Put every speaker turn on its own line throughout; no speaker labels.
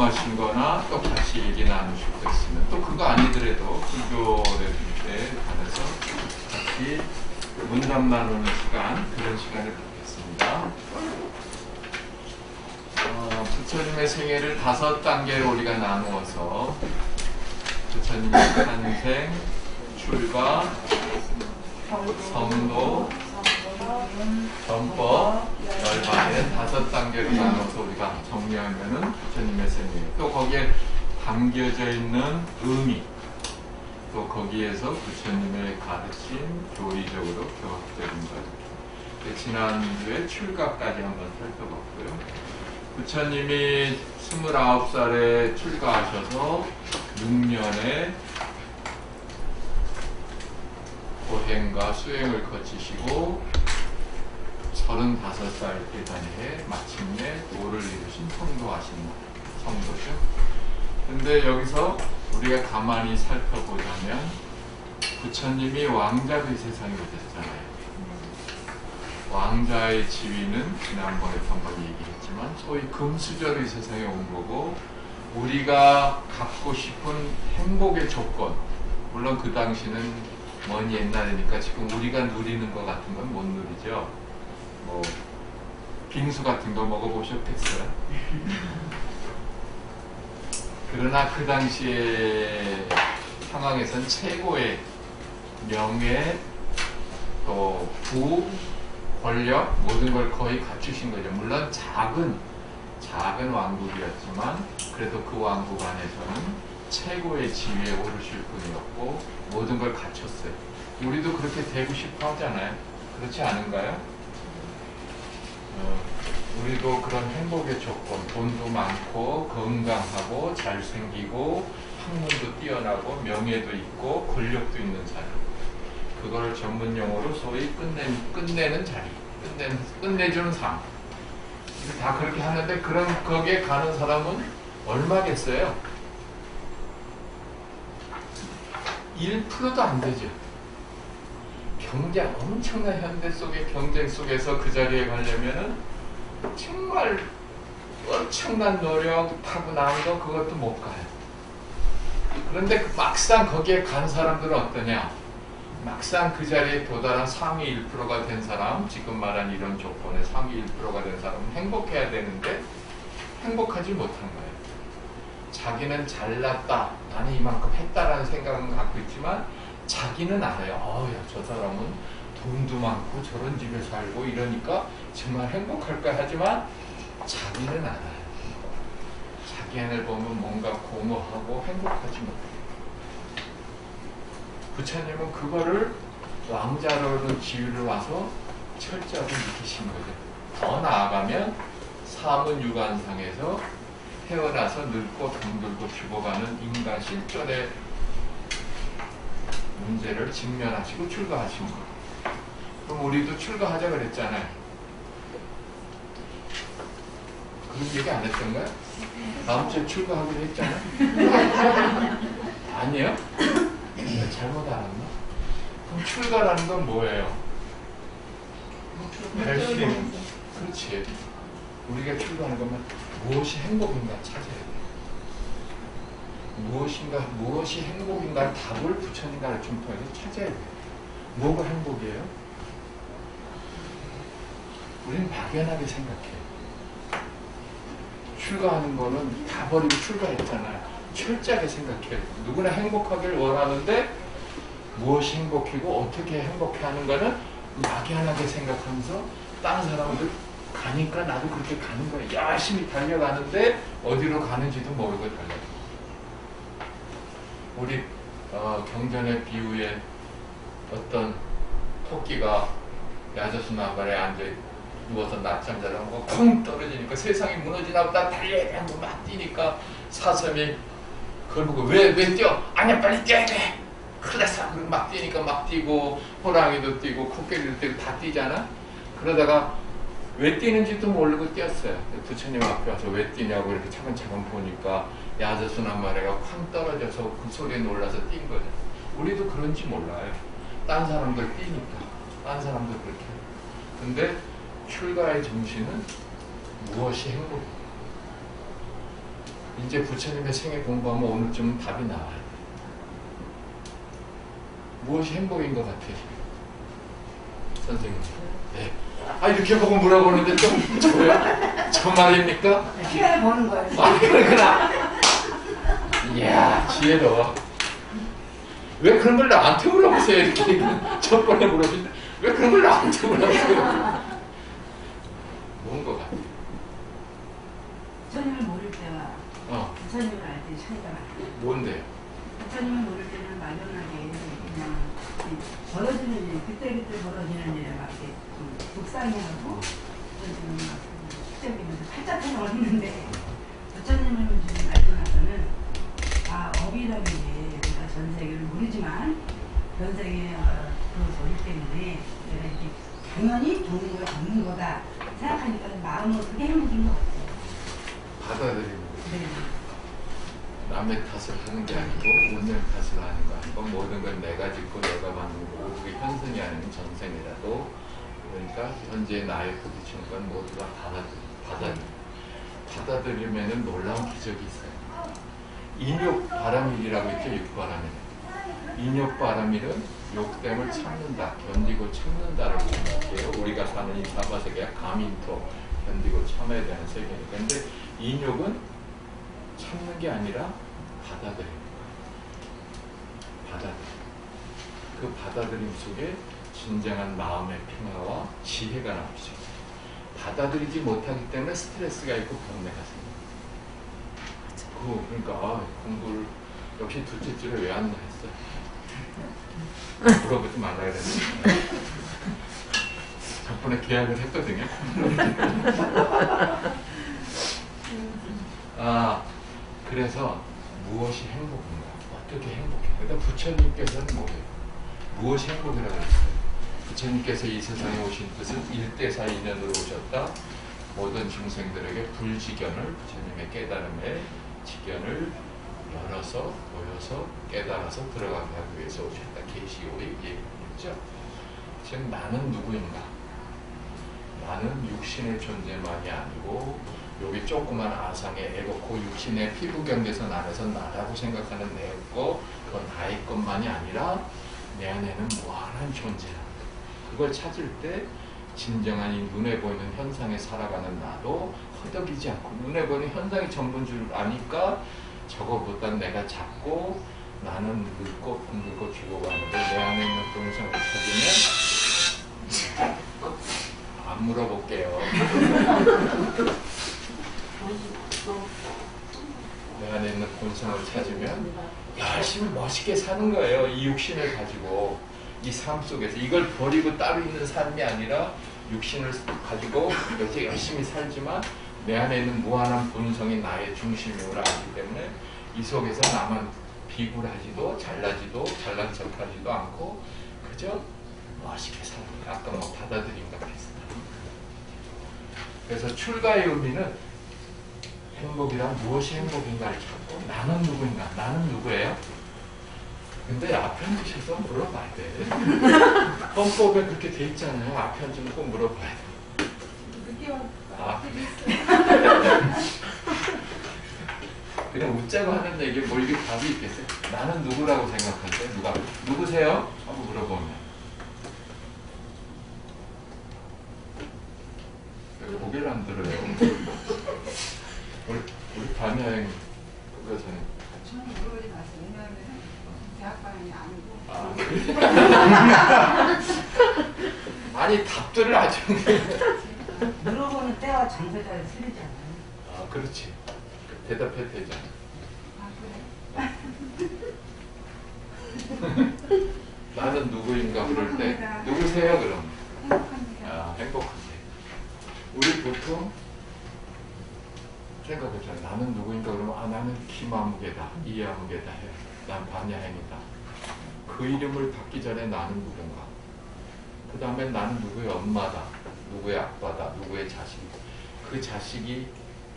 궁금하신 거나 또 같이 얘기 나누실 거 있으면, 또 그거 아니더라도 불교를 때 관해서 같이 문답 나누는 시간, 그런 시간을 갖겠습니다. 부처님의 생애를 5단계로 우리가 나누어서 부처님의 탄생, 출가, 성도, 전법, 열반에 5단계로 나눠서 우리가 정리하면은 부처님의 생애, 또 거기에 담겨져 있는 의미, 또 거기에서 부처님의 가르침, 교리적으로 교학적인 것. 지난주에 출가까지 한번 살펴봤고요. 부처님이 29살에 출가하셔서 6년의 고행과 수행을 거치시고 35살 되던 마침내 도를 이루신 성도하신 성도죠. 근데 여기서 우리가 가만히 살펴보자면 부처님이 왕자의 세상에 오셨잖아요. 왕자의 지위는 지난번에 한번 얘기했지만 소위 금수저의 세상에 온 거고, 우리가 갖고 싶은 행복의 조건, 물론 그 당시는 먼 옛날이니까 지금 우리가 누리는 것 같은 건 못 누리죠. 뭐 빙수 같은 거 먹어보셨겠어요? 그러나 그 당시의 상황에선 최고의 명예, 또 부, 권력, 모든 걸 거의 갖추신 거죠. 물론 작은 왕국이었지만 그래도 그 왕국 안에서는 최고의 지위에 오르실 분이었고 모든 걸 갖췄어요. 우리도 그렇게 되고 싶어 하잖아요. 그렇지 않은가요? 우리도 그런 행복의 조건, 돈도 많고 건강하고 잘생기고 학문도 뛰어나고 명예도 있고 권력도 있는 사람, 그걸 전문 용어로 소위 끝내는 자리, 끝내주는 삶, 다 그렇게 하는데, 그런 거기에 가는 사람은 얼마겠어요? 1%도 안 되죠. 엄청난 현대 속의 경쟁 속에서 그 자리에 가려면은 정말 엄청난 노력하고 나온 거, 그것도 못 가요. 그런데 막상 거기에 간 사람들은 어떠냐? 막상 그 자리에 도달한 상위 1%가 된 사람, 지금 말한 이런 조건의 상위 1%가 된 사람은 행복해야 되는데 행복하지 못한 거예요. 자기는 잘났다, 나는 이만큼 했다라는 생각은 갖고 있지만 자기는 알아요. 야, 저 사람은 돈도 많고 저런 집에 살고 이러니까 정말 행복할까 하지만 자기는 알아요. 자기를 보면 뭔가 공허하고 행복하지 못해요. 부처님은 그거를 왕자로는 지위를 와서 철저하게 느끼신 거죠. 더 나아가면 사문유관상에서 태어나서 늙고 병들고 죽어가는 인간 실존의 문제를 직면하시고 출가하신 거예요. 그럼 우리도 출가하자 그랬잖아요. 그런 얘기 안 했던가요? 다음 주에 출가하기로 했잖아요. 아니에요? 잘못 알았나? 그럼 출가라는 건 뭐예요? 결심. 그렇지. 우리가 출가하는 거면 무엇이 행복인가 찾아야 돼. 무엇이 행복인가 답을 부처님 가르침 통해서 찾아야 돼. 뭐가 행복이에요? 우리는 막연하게 생각해. 출가하는 거는 다 버리고 출가했잖아요. 철저하게 생각해. 누구나 행복하길 원하는데 무엇이 행복이고 어떻게 행복해하는 거는 막연하게 생각하면서 다른 사람들 가니까 나도 그렇게 가는 거야. 열심히 달려가는데 어디로 가는지도 모르고 달려가. 우리 경전의 비유에 어떤 토끼가 야저수 나발에 앉아 누워서 낮잠 자라고 콩 떨어지니까 세상이 무너지나 보다 달려야 하고 막 뛰니까 사슴이 그걸 보고 왜 뛰어? 아니야, 빨리 뛰어야 돼. 큰일 났어. 그리고 막 뛰니까 막 뛰고 호랑이도 뛰고 코끼리도 뛰고 다 뛰잖아. 그러다가 왜 뛰는지도 모르고 뛰었어요. 부처님 앞에 와서 왜 뛰냐고 이렇게 차근차근 보니까 야저수나마래가 쾅 떨어져서 그 소리에 놀라서 뛴 거죠. 우리도 그런지 몰라요. 딴 사람들 뛰니까. 딴 사람들 그렇게. 근데 출가의 정신은 무엇이 행복인가? 이제 부처님의 생애 공부하면 오늘쯤은 답이 나와요. 무엇이 행복인 것 같아요? 선생님. 네. 아, 이렇게 보고 물어보는데 좀 저요? 저 말입니까?
시간을 보는 거예요.
아, 그렇구나. 이야, 지혜로워. 왜 그런 걸 나한테 물어보세요? 이렇게 첫 번에 물어보는데 왜 그런 걸 나한테 물어보세요? 뭔 것 같아요?
부처님을 모를 때와 부처님을 알 때 차이가 많아요.
뭔데요?
부처님을 모를 때는 막연하게 그냥 벌어지는 일, 그때그때 벌어지는 일에 막 이렇게 좀 독상이하고 부처님은 막 시적이면서 팔자편을 얻는데 부처님을 좀 알고 나서는 아, 업이라는 게 우리가 전 세계를 모르지만 전 세계에 그 소리 때문에 내가 이렇게 당연히 좋은 걸 얻는 거다 생각하니까 마음은 그게 행복인 것 같아요.
받아들이는 거죠.
네.
남의 탓을 하는 게 아니고 운명 탓을 하는 거 아니고 모든 건 내가 짓고 내가 만든 거고 그게 현생이 아닌 전생이라도 그러니까 현재 나에 부딪히는 건 모두 다 받아들이면은 놀라운 기적이 있어요. 인욕바람일이라고 있죠. 육바람일. 인욕바람일은 욕됨을 참는다, 견디고 참는다라고 생각해요. 우리가 사는 이 사바세계가 감인토 견디고 참아야 되는 세계니까. 근데 인욕은 참는 게 아니라 받아들이는 거예요. 그 받아들임 속에 진정한 마음의 평화와 지혜가 나오죠. 받아들이지 못하기 때문에 스트레스가 있고 병내가 생겨요. 그러니까 공부를 역시 둘째 줄에 왜 안 했어요? 물어보지 말라 그랬는데 덕분에 계약을 했거든요. 그래서 무엇이 행복인가? 어떻게 행복해? 그러니까 부처님께서는 뭐예요? 무엇이 행복이라고 했어요? 부처님께서 이 세상에 오신 뜻은 일대사인연으로 오셨다. 모든 중생들에게 불지견을 부처님의 깨달음의 지견을 열어서 보여서 깨달아서 들어가게 하기 위해서 오셨다. 계시오의 얘기했죠. 즉 나는 누구인가? 나는 육신의 존재만이 아니고 여기 조그만 아상의 에고코 육신의 피부 경계선 안에서 나라고 생각하는 내고 그건 나의 것만이 아니라 내 안에는 무한한 존재라는 것. 그걸 찾을 때 진정한 이 눈에 보이는 현상에 살아가는 나도 허덕이지 않고 눈에 보이는 현상이 전부인 줄 아니까 저거보단 내가 작고 나는 늙고 늙고 죽어가는데 내 안에 있는 본성을 찾으면 안 물어볼게요. 내 안에 있는 본성을 찾으면 열심히 멋있게 사는 거예요. 이 육신을 가지고 이 삶 속에서 이걸 버리고 따로 있는 삶이 아니라 육신을 가지고 여태 열심히 살지만 내 안에 있는 무한한 본성이 나의 중심임을 알기 때문에 이 속에서 나만 비굴하지도 잘나지도 잘난 척하지도 않고 그저 멋있게 사는 거예요. 아까 뭐 받아들임과 비슷한. 그래서 출가의 의미는 행복이란 무엇이 행복인가를 찾고 나는 누구인가? 나는 누구예요? 근데 앞에 앉으셔서 물어봐야 돼. 헌법에 그렇게 돼 있잖아요. 앞에 앉으면 꼭 물어봐야 돼. 그냥 웃자고 하는 얘기에 뭐 이게 답이 있겠어요? 나는 누구라고 생각하세요? 누구세요? 하고 물어보면 고개를 안 들어요. 우리 반여행 그거잖아요.
저는 물어보지 마세요. 왜냐하면 대학반이 아니고.
아니 답들을 아주
물어보는 때와 장소에 틀리지 않아요.
그렇지. 대답해도 되잖아.
그래?
나는 누구인가 그럴 때 누구세요 그럼?
행복합니다.
행복한데. 우리 보통 생각하잖아요. 나는 누구인가 그러면 나는 김아무개다, 이아무개다 해. 난 반야행이다. 그 이름을 받기 전에 나는 누군가. 그 다음에 나는 누구의 엄마다, 누구의 아빠다, 누구의 자식이다. 그 자식이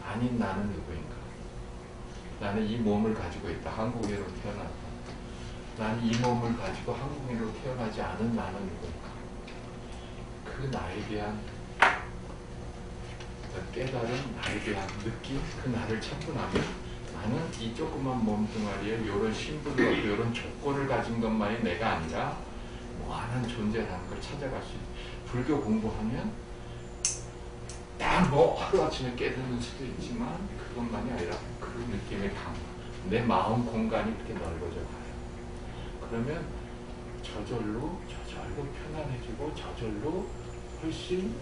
아닌 나는 누구인가. 나는 이 몸을 가지고 있다. 한국인으로 태어났다. 나는 이 몸을 가지고 한국인으로 태어나지 않은 나는 누구인가. 그 나에 대한 깨달은 나에 대한 느낌, 그 나를 찾고 나면 나는 이 조그만 몸뚱아리에 이런 신분을 얻고 이런 조건을 가진 것만이 내가 아니라 무한한 존재라는 걸 찾아갈 수 있는. 불교 공부하면 딱 뭐 하루아침에 깨닫는 수도 있지만 그것만이 아니라 그 느낌의 강화, 내 마음 공간이 그렇게 넓어져 가요. 그러면 저절로 편안해지고 저절로 훨씬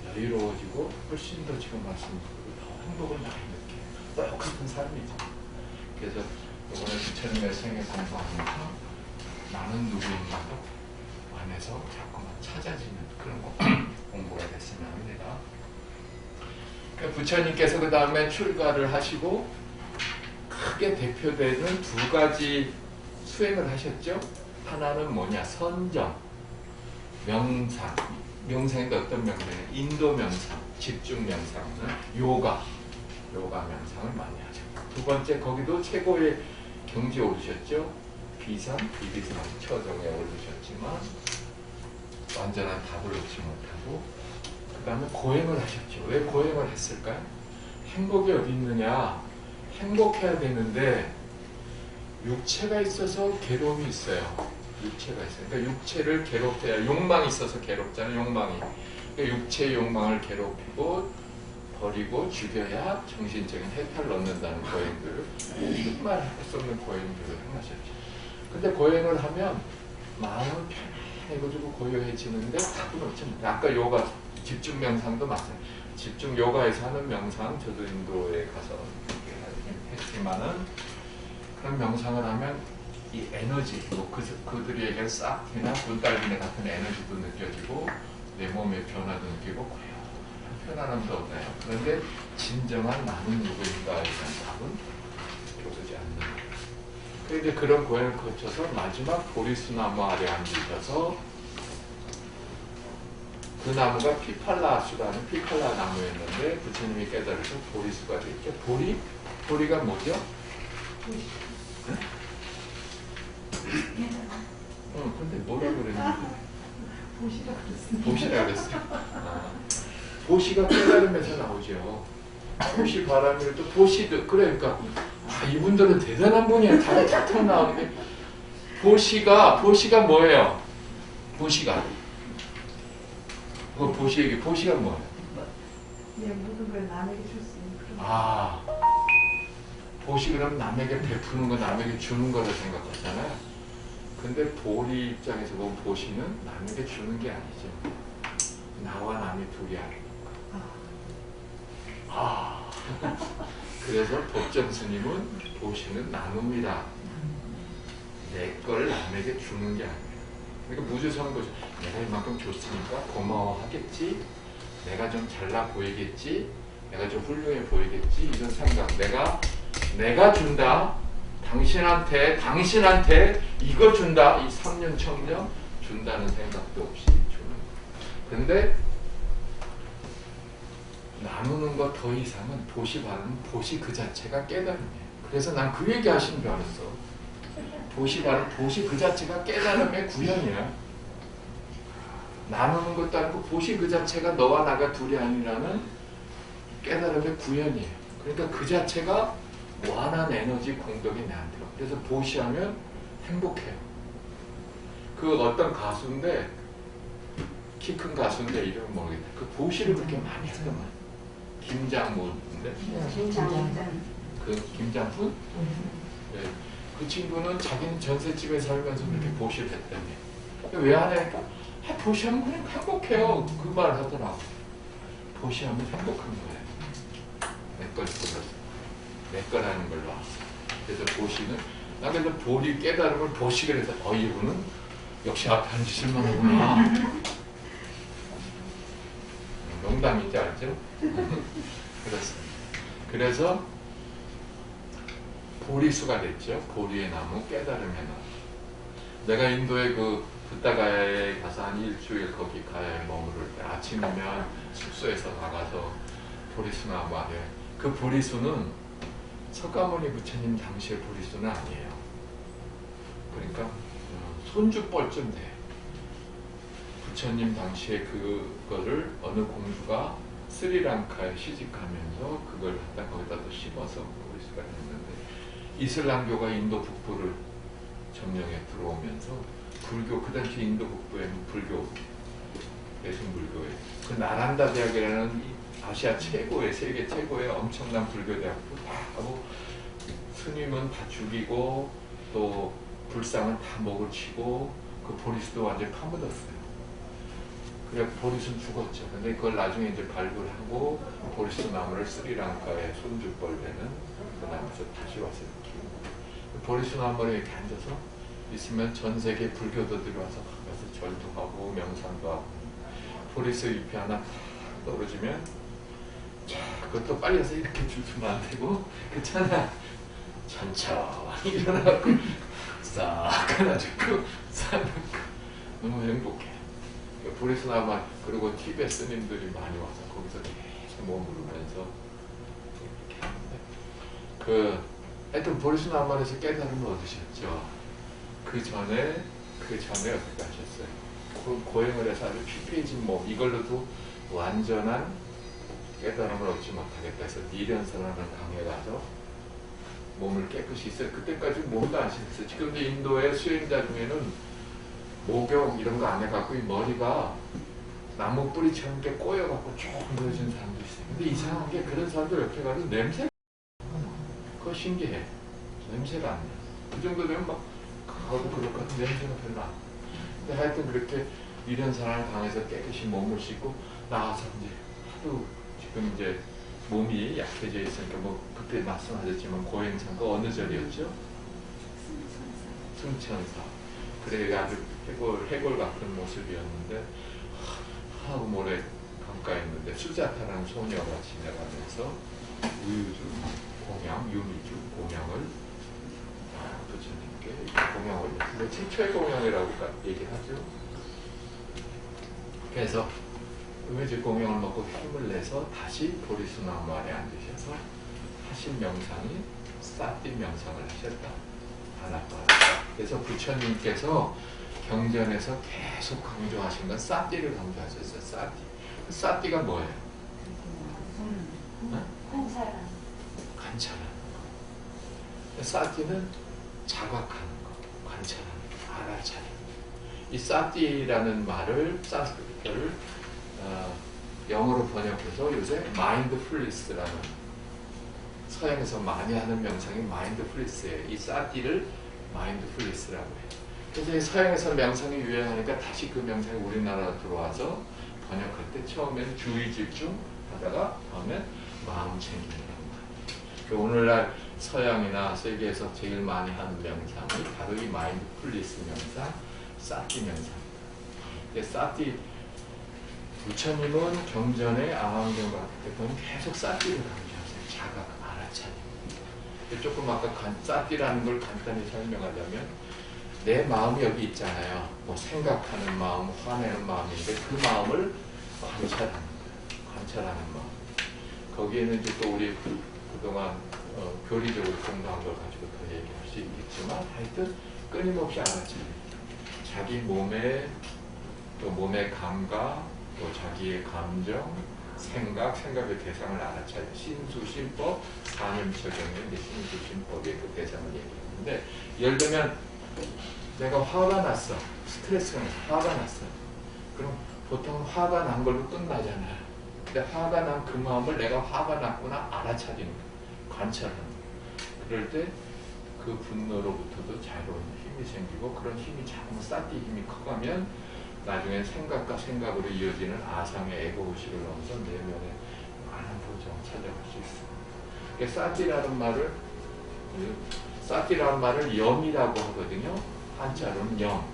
여유로워지고 훨씬 더 지금 말씀드린 더 행복을 많이 느껴요. 똑같은 삶이죠. 그래서 이번에 부처님의 생애 공부하면서 나는 누구인가도 안에서 자꾸만 찾아지는 그런 공부가 됐으면 합니다. 그러니까 부처님께서 그 다음에 출가를 하시고 크게 대표되는 두 가지 수행을 하셨죠. 하나는 뭐냐? 선정, 명상. 명상인데 어떤 명상이에요? 인도 명상, 집중 명상은 요가 명상을 많이 하죠. 두 번째, 거기도 최고의 경지에 오르셨죠. 비상, 비비상, 처정에 오르셨지만 완전한 답을 얻지 못하고 그 다음에 고행을 하셨죠. 왜 고행을 했을까요? 행복이 어디 있느냐? 행복해야 되는데 육체가 있어서 괴로움이 있어요. 육체가 있어요. 그러니까 육체를 괴롭혀야, 욕망이 있어서 괴롭잖아요. 욕망이. 그러니까 육체의 욕망을 괴롭히고 버리고 죽여야 정신적인 해탈을 얻는다는 고행들을 정말 할 수 없는 고행들을 행하셨죠. 근데 고행을 하면 마음은 편해지고 고요해지는데 답은 없지 않아요. 아까 요가 집중 명상도 마찬가지예요. 집중 요가에서 하는 명상, 저도 인도에 가서 했지만은 그런 명상을 하면 이 에너지, 뭐 그들이 얘기한 싹이나 분달비네 같은 에너지도 느껴지고 내 몸의 변화도 느끼고 편안함도 얻어요. 그런데 진정한 나는 누구인가에 대한 답은 오지 않는 거예요. 그런데 그런 고행을 거쳐서 마지막 보리수나무 아래 앉으셔서 그 나무가 피팔라수라는 피팔라 나무였는데 부처님이 깨달으셔서 보리수가 됐죠. 보리가 뭐죠? 응? 근데 뭐라고 그랬는데? 보시라 그랬어요. 보시가 깨달음에서 나오죠. 보시 바람일 또 보시도 그러니까 이분들은 대단한 분이에요. 답이 탁탁 나오는데 보시가 뭐예요? 보시가 보시가 뭐예요?
내 모든 걸 남에게 줄 수 있는 그런.
보시 그럼 남에게 베푸는 거, 남에게 주는 거라 생각하잖아요. 근데 보리 입장에서 보면 보시는 남에게 주는 게 아니죠. 나와 남이 둘이 아니니까. 그래서 법정 스님은 보시는 나눔이다. 내 걸 남에게 주는 게 아니에요. 그러니까 무주성 보시. 내가 이만큼 줬으니까 고마워하겠지. 내가 좀 잘나 보이겠지. 내가 좀 훌륭해 보이겠지. 이런 생각. 내가 준다. 당신한테 이거 준다. 이 3년 청년 준다는 생각도 없이 주는 거예요. 근데 나누는 것 더 이상은 보시 바르는 보시 그 자체가 깨달음이에요. 그래서 난 그 얘기 하신 줄 알았어. 보시 바르는 보시 그 자체가 깨달음의 구현이야. 나누는 것도 아니고 보시 그 자체가 너와 나가 둘이 아니라는 깨달음의 구현이에요. 그러니까 그 자체가 무한한 에너지 공덕이 내한테 와. 그래서 보시하면 행복해요. 그 어떤 가수인데 키 큰 가수인데 이름은 모르겠다. 그 보시를 그렇게 많이 하더만. 김장문인데. 그 김장훈? 네. 그 친구는 자기는 전셋집에 살면서 그렇게 보시를 했다며. 왜 안 해? 보시하면 그냥 행복해요. 그 말 하더라고. 보시하면 행복한 거예요. 내 걸 불러서. 내 거라는 걸로 왔어. 그래서 보시는, 나 그래서 보리 깨달음을 보시게 해서, 이분은 역시 앞에 앉으실만 하구나. 농담인지 알죠? 그렇습니다. 그래서 보리수가 됐죠. 보리의 나무, 깨달음의 나무. 내가 인도에 그 붓다가야에 가서 한 일주일 거기 가야에 머무를 때 아침이면 숙소에서 나가서 보리수 나무 아래, 그 보리수는 석가모니 부처님 당시의 보리수는 아니에요. 그러니까 손주뻘쯤 돼. 부처님 당시에 그거를 어느 공주가 스리랑카에 시집가면서 그걸 갖다 거기다 또 심어서 보리수. 수가 있는데 이슬람교가 인도 북부를 점령해 들어오면서 불교 그 당시 인도 북부에는 불교 대승불교에 그 나란다 대학이라는 아시아 최고의 세계 최고의 엄청난 불교 대학도 다 하고 스님은 다 죽이고 또 불상은 다 목을 치고 그 보리스도 완전히 파묻었어요. 그래 보리스는 죽었죠. 근데 그걸 나중에 이제 발굴하고 보리스 나무를 스리랑카의 손주벌레는 그 나무에서 다시 와서 키우고 보리스 나무를 이렇게 앉아서 있으면 전 세계 불교도들이 와서 가서 절도 하고 명상도 하고 보리스 잎이 하나 떨어지면 자 그것도 빨리 가서 이렇게 주면 안 되고 그렇잖아. 천천히 일어나고 싹 하나주고 싹 너무 행복해. 보리스 나무 그리고 티베트 스님들이 많이 와서 거기서 계속 머무르면서 이렇게 하는데 하여튼 보리스 나무에서 깨달음을 얻으셨죠. 그 전에 어떻게 하셨어요? 고행을 해서 아주 피폐해진 몸 이걸로도 완전한 깨달음을 얻지 못하겠다 해서 니련선하는 강에 가서 몸을 깨끗이 있어요. 그때까지 몸도 안 씻었어요. 지금 인도의 수행자 중에는 목욕 이런 거 안 해갖고 이 머리가 나무 뿌리처럼 이렇게 꼬여갖고 쭉 늘어진 사람도 있어요. 근데 이상한 게 그런 사람들 옆에 가도 냄새가 그거 신기해. 냄새가 안 나. 그 정도 되면 막 가고 그렇거든. 냄새가 별로 안 나. 근데 하여튼 그렇게 이런 사람을 강해서 깨끗이 몸을 씻고 나와서 이제 하도 지금 이제 몸이 약해져 있으니까 뭐 그때 말씀하셨지만 고행창가 어느 절이었죠? 승천사. 그래 아주 해골 같은 모습이었는데 하고 모래 강가에 있는데 수자타라는 소녀가 지나가면서 우유주 공양, 유미주 공양을 부처님께 공양을 했는데 최초의 공양이라고 얘기하죠. 그래서 음해주 공양을 먹고 힘을 내서 다시 보리수 나무 아래 앉으셔서 하신 명상이 사띠 명상을 하셨다. 아나파다. 그래서 부처님께서 경전에서 계속 강조하신 건 사띠를 강조하셨어요. 사띠. 사띠가 뭐예요?
관찰하는.
관찰하는 거. 사띠는 자각하는 거, 관찰하는 거, 알아차리는 거. 이 사띠라는 말을 영어로 번역해서 요새 마인드풀리스라는 서양에서 많이 하는 명상이 마인드풀리스예요. 이 사띠를 마인드풀리스라고 해요. 그래서 서양에서 명상이 유행하니까 다시 그 명상이 우리나라로 들어와서 번역할 때 처음에는 주의 집중 하다가 다음에 마음 챙기는 거. 오늘날 서양이나 세계에서 제일 많이 하는 명상이 바로 이 마인드풀리스 명상, 사띠 명상입니다. 사띠 부처님은 경전에 아함경 같은 때 보면 계속 사띠를 강조하세요. 자각, 알아차림. 조금 아까 사띠라는 걸 간단히 설명하자면 내 마음이 여기 있잖아요. 뭐 생각하는 마음, 화내는 마음인데 그 마음을 관찰하는 거예요. 관찰하는 마음. 거기에는 이제 또 우리 그동안 교리적으로 공부한 걸 가지고 더 얘기할 수 있겠지만 하여튼 끊임없이 알아차림. 자기 몸의 또 몸의 감각, 또 자기의 감정, 생각의 대상을 알아차려 신수신법, 사념처경의 신수신법의 그 대상을 얘기하는데 예를 들면 내가 화가 났어. 스트레스가 났어. 화가 났어. 그럼 보통 화가 난 걸로 끝나잖아요. 근데 화가 난 그 마음을 내가 화가 났구나 알아차리는 거예요. 관찰하는 거예요. 그럴 때 그 분노로부터도 자유로운 힘이 생기고 그런 힘이 자꾸 사띠 힘이 커가면 나중에 생각과 생각으로 이어지는 아상의 에고의식을 넘어서 내면에 많은 보정을 찾아갈 수 있습니다. 사띠라는 말을 염이라고 하거든요. 한자로는 염.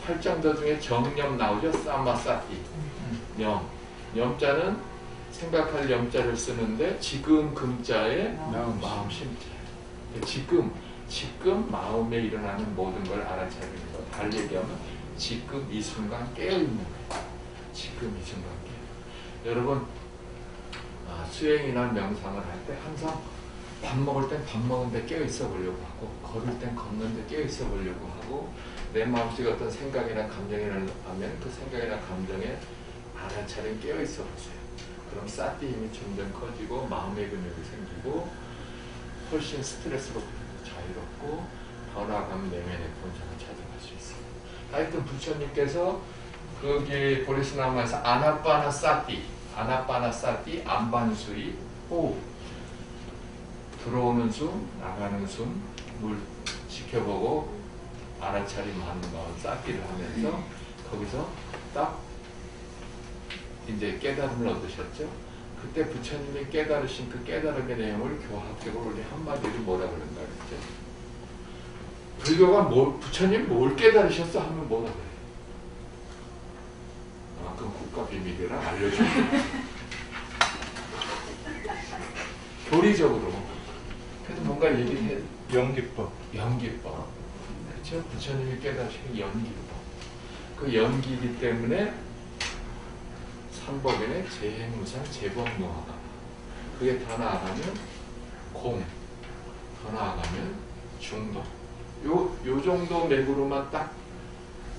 팔짱도 중에 정염 나오죠. 사마사띠. 염. 염자는 생각할 염자를 쓰는데 지금 금자에 마음 심자. 지금 마음에 일어나는 모든 걸 알아차리는 것. 달리 얘기하면 지금 이 순간 깨어있는 거예요. 지금 이 순간 깨어. 여러분 수행이나 명상을 할 때 항상 밥 먹을 땐 밥 먹는데 깨어있어 보려고 하고 걸을 땐 걷는데 깨어있어 보려고 하고 내 마음속에 어떤 생각이나 감정이 나면 그 생각이나 감정에 알아차림 깨어있어 보세요. 그럼 사띠 힘이 점점 커지고 마음의 근육이 생기고 훨씬 스트레스로부터 자유롭고 더 나아가면 내면의 본성을 찾아갈 수 있어요. 하여튼 부처님께서 거기 보리스나마에서 아나빠나사티 안반수이 호흡, 들어오는 숨, 나가는 숨, 물 지켜보고 알아차림하는 거 쌓기를 하면서 거기서 딱 이제 깨달음을 얻으셨죠. 그때 부처님이 깨달으신 그 깨달음의 내용을 교학적으로 우리 한마디로 뭐라 그런다 그랬죠? 불교가 부처님 뭘 깨달으셨어 하면 뭐라 그래요? 아, 그건 국가 비밀이라 알려줄게요. 교리적으로 그래도 뭔가 얘기해.
연기법.
연기법. 그렇죠? 부처님이 깨달으신 연기법. 그 연기이기 때문에 삼법인의 재행무상 재법무화가, 그게 더 나아가면 공, 더 나아가면 중도. 요 정도 맥으로만 딱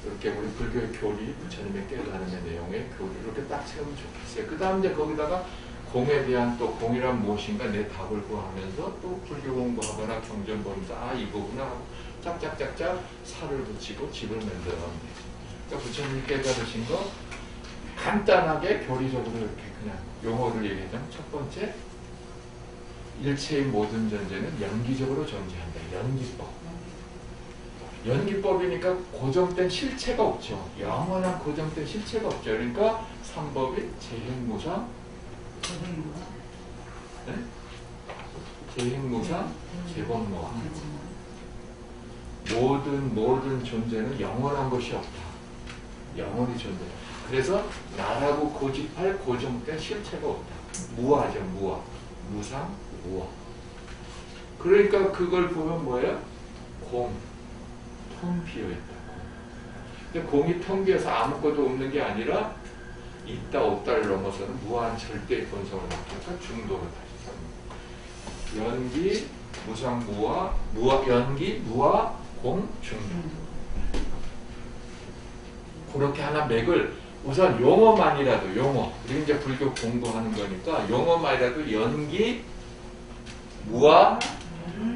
이렇게 우리 불교의 교리, 부처님의 깨달음의 내용의 교리를 이렇게 딱 세우면 좋겠어요. 그 다음 이제 거기다가 공에 대한 또 공이란 무엇인가 내 답을 구하면서 또 불교 공부하거나 경전 보면서 아 이거구나 하고 짝짝짝짝 살을 붙이고 집을 만들어 가면 되죠. 그러니까 부처님이 깨달으신 거 간단하게 교리적으로 이렇게 그냥 용어를 얘기하자면 첫 번째, 일체의 모든 존재는 연기적으로 존재한다. 연기법. 연기법이니까 고정된 실체가 없죠. 영원한 고정된 실체가 없죠. 그러니까 삼법이 재행무상, 네? 재행무상, 재법무화. 모든 존재는 영원한 것이 없다. 영원히 존재. 그래서 나라고 고집할 고정된 실체가 없다. 무아죠, 무아. 무상, 무아. 그러니까 그걸 보면 뭐예요? 공. 텅 비어있다. 근데 공이 텅 비어서 아무것도 없는 게 아니라 있다 없다를 넘어서는 무한 절대의 본성을 나타내니까 중도로 다시 삽니다. 연기, 무상, 무아, 연기, 무아, 공, 중도. 그렇게 하나 맥을 우선 용어만이라도 용어. 우리 이제 불교 공부하는 거니까 용어만이라도 연기, 무아,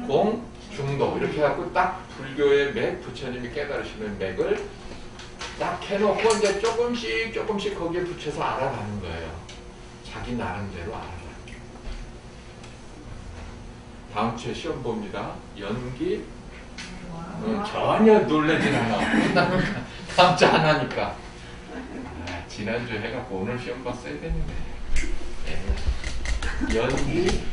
공, 중도 이렇게 해갖고 딱 불교의 맥, 부처님이 깨달으시는 맥을 딱 해놓고 이제 조금씩 거기에 붙여서 알아가는 거예요. 자기 나름대로 알아가는 거예요. 다음 주에 시험 봅니다. 연기 전혀 놀라진 않아. 다음 주 안 하니까. 지난주 해갖고 오늘 시험 봤어야 되는데. 연기,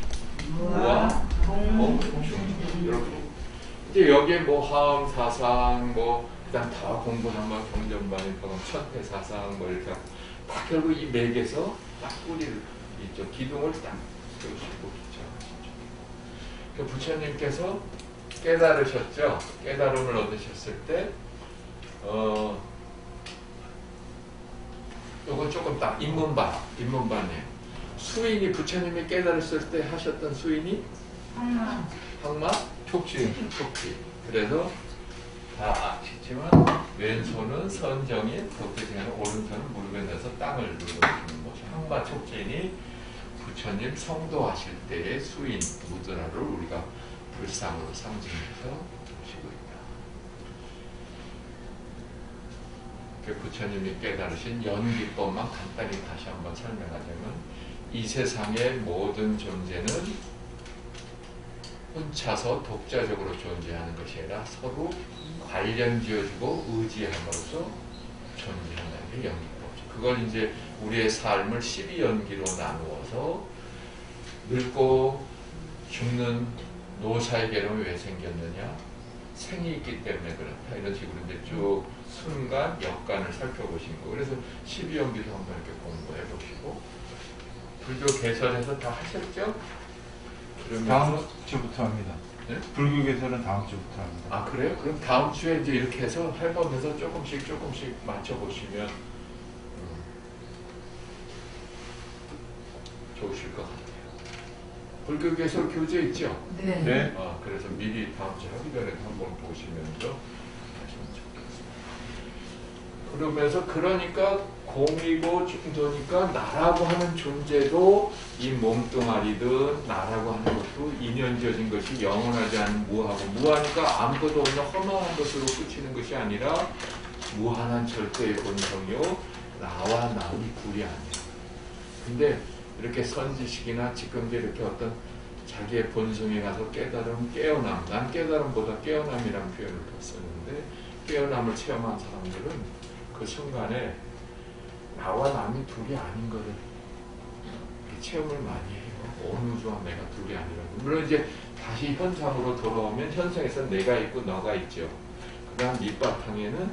무아, 공, 중 이렇게. 이제 여기에 뭐 화엄 사상 그다음 다 공부하면 경전반이 가면 천태 사상 이렇게 하고 딱 결국 이 맥에서 딱 뿌리를 있죠. 기둥을 딱 세우시고 기초하시죠. 그 부처님께서 깨달으셨죠. 깨달음을 얻으셨을 때 요거 조금 딱 입문반이에요. 수인이 부처님이 깨달으셨을 때 하셨던 수인이 항마 촉지. 그래서 다 아시지만 왼손은 선정인, 덕대생하는 오른손은 무릎에 넣어서 땅을 눌러주는 것이 항마 촉진이 부처님 성도하실 때의 수인 무드라를 우리가 불상으로 상징해서 모시고 있다. 그 부처님이 깨달으신 연기법만 간단히 다시 한번 설명하자면 이 세상의 모든 존재는 혼자서 독자적으로 존재하는 것이 아니라 서로 관련 지어주고 의지함으로써 존재한다는 게 연기법이죠. 그걸 이제 우리의 삶을 12연기로 나누어서 늙고 죽는 노사의 괴로움이 왜 생겼느냐? 생이 있기 때문에 그렇다. 이런 식으로 이제 쭉 순간, 역간을 살펴보신 거. 그래서 12연기도 한번 이렇게 공부해 보시고 불교 개설해서 다 하셨죠?
다음 주부터 합니다.
네?
불교에서는 다음 주부터 합니다.
아 그래요? 그럼 다음 주에 이제 이렇게 해서 해보면서 조금씩 맞춰보시면 좋으실 것 같아요. 불교 개설 교재 있죠?
네.
네.
그래서 미리 다음 주 하기 전에 한번 보시면서 하시면 좋겠습니다. 그러면서 그러니까 공이고 중도니까 나라고 하는 존재도 이 몸뚱아리든 나라고 하는 것도 인연지어진 것이 영원하지 않은 무하고, 무하니까 아무것도 없는 허망한 것으로 그치는 것이 아니라 무한한 절대의 본성이요 나와 남이 둘이 아니야. 근데 이렇게 선지식이나 지금 이렇게 어떤 자기의 본성에 가서 깨달음, 깨어남, 난 깨달음보다 깨어남이라는 표현을 썼는데, 깨어남을 체험한 사람들은 그 순간에 나와 남이 둘이 아닌 거를 체험을 많이 해요. 온 우주와 내가 둘이 아니라고. 물론 이제 다시 현상으로 돌아오면 현상에서 내가 있고 너가 있죠. 그 다음 밑바탕에는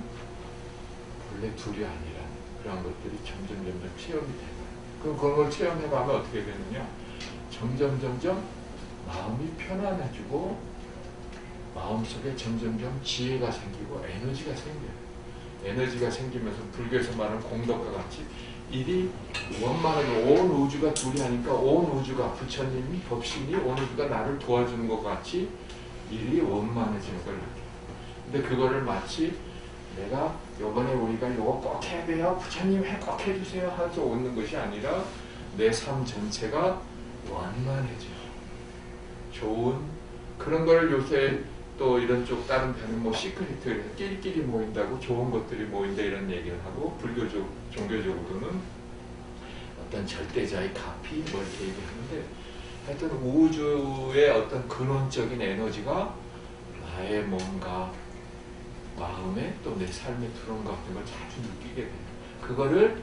원래 둘이 아니라는 그런 것들이 점점 체험이 되는 거예요. 그럼 그런 걸 체험해가면 어떻게 되느냐, 점점 마음이 편안해지고 마음속에 점점 지혜가 생기고 에너지가 생겨요. 에너지가 생기면서 불교에서 말하는 공덕과 같이 일이 원만하게 온 우주가 둘이 하니까 온 우주가 부처님이 법신이 온 우주가 나를 도와주는 것 같이 일이 원만해지는 걸 느껴요. 근데 그거를 마치 내가 요번에 우리가 요거 꼭 해야 돼요, 부처님 꼭 해주세요 하면서 오는 것이 아니라 내 삶 전체가 원만해져요. 좋은 그런 걸 요새 또 이런 쪽 다른 데는 뭐 시크릿을 끼리끼리 모인다고 좋은 것들이 모인다 이런 얘기를 하고, 불교적 종교적으로는 어떤 절대자의 가피 뭐 이렇게 얘기하는데, 하여튼 우주의 어떤 근원적인 에너지가 나의 뭔가 마음에 또 내 삶에 들어온 것 같은 걸 자주 느끼게 돼요. 그거를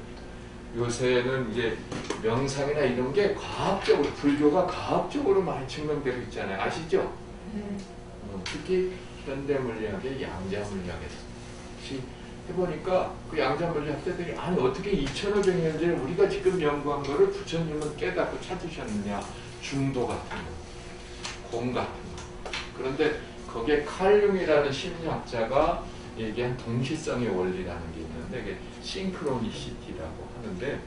요새는 이제 명상이나 이런 게 과학적으로, 불교가 과학적으로 많이 증명되고 있잖아요. 아시죠? 특히 현대물리학의 양자물리학에서 해보니까 그 양자물리학 때들이 아니 어떻게 2500년 전에 우리가 지금 연구한 거를 부처님은 깨닫고 찾으셨느냐, 중도 같은 거, 공 같은 거. 그런데 거기에 칼융이라는 심리학자가 얘기한 동시성의 원리라는 게 있는데, 그게 싱크로니시티라고 하는데,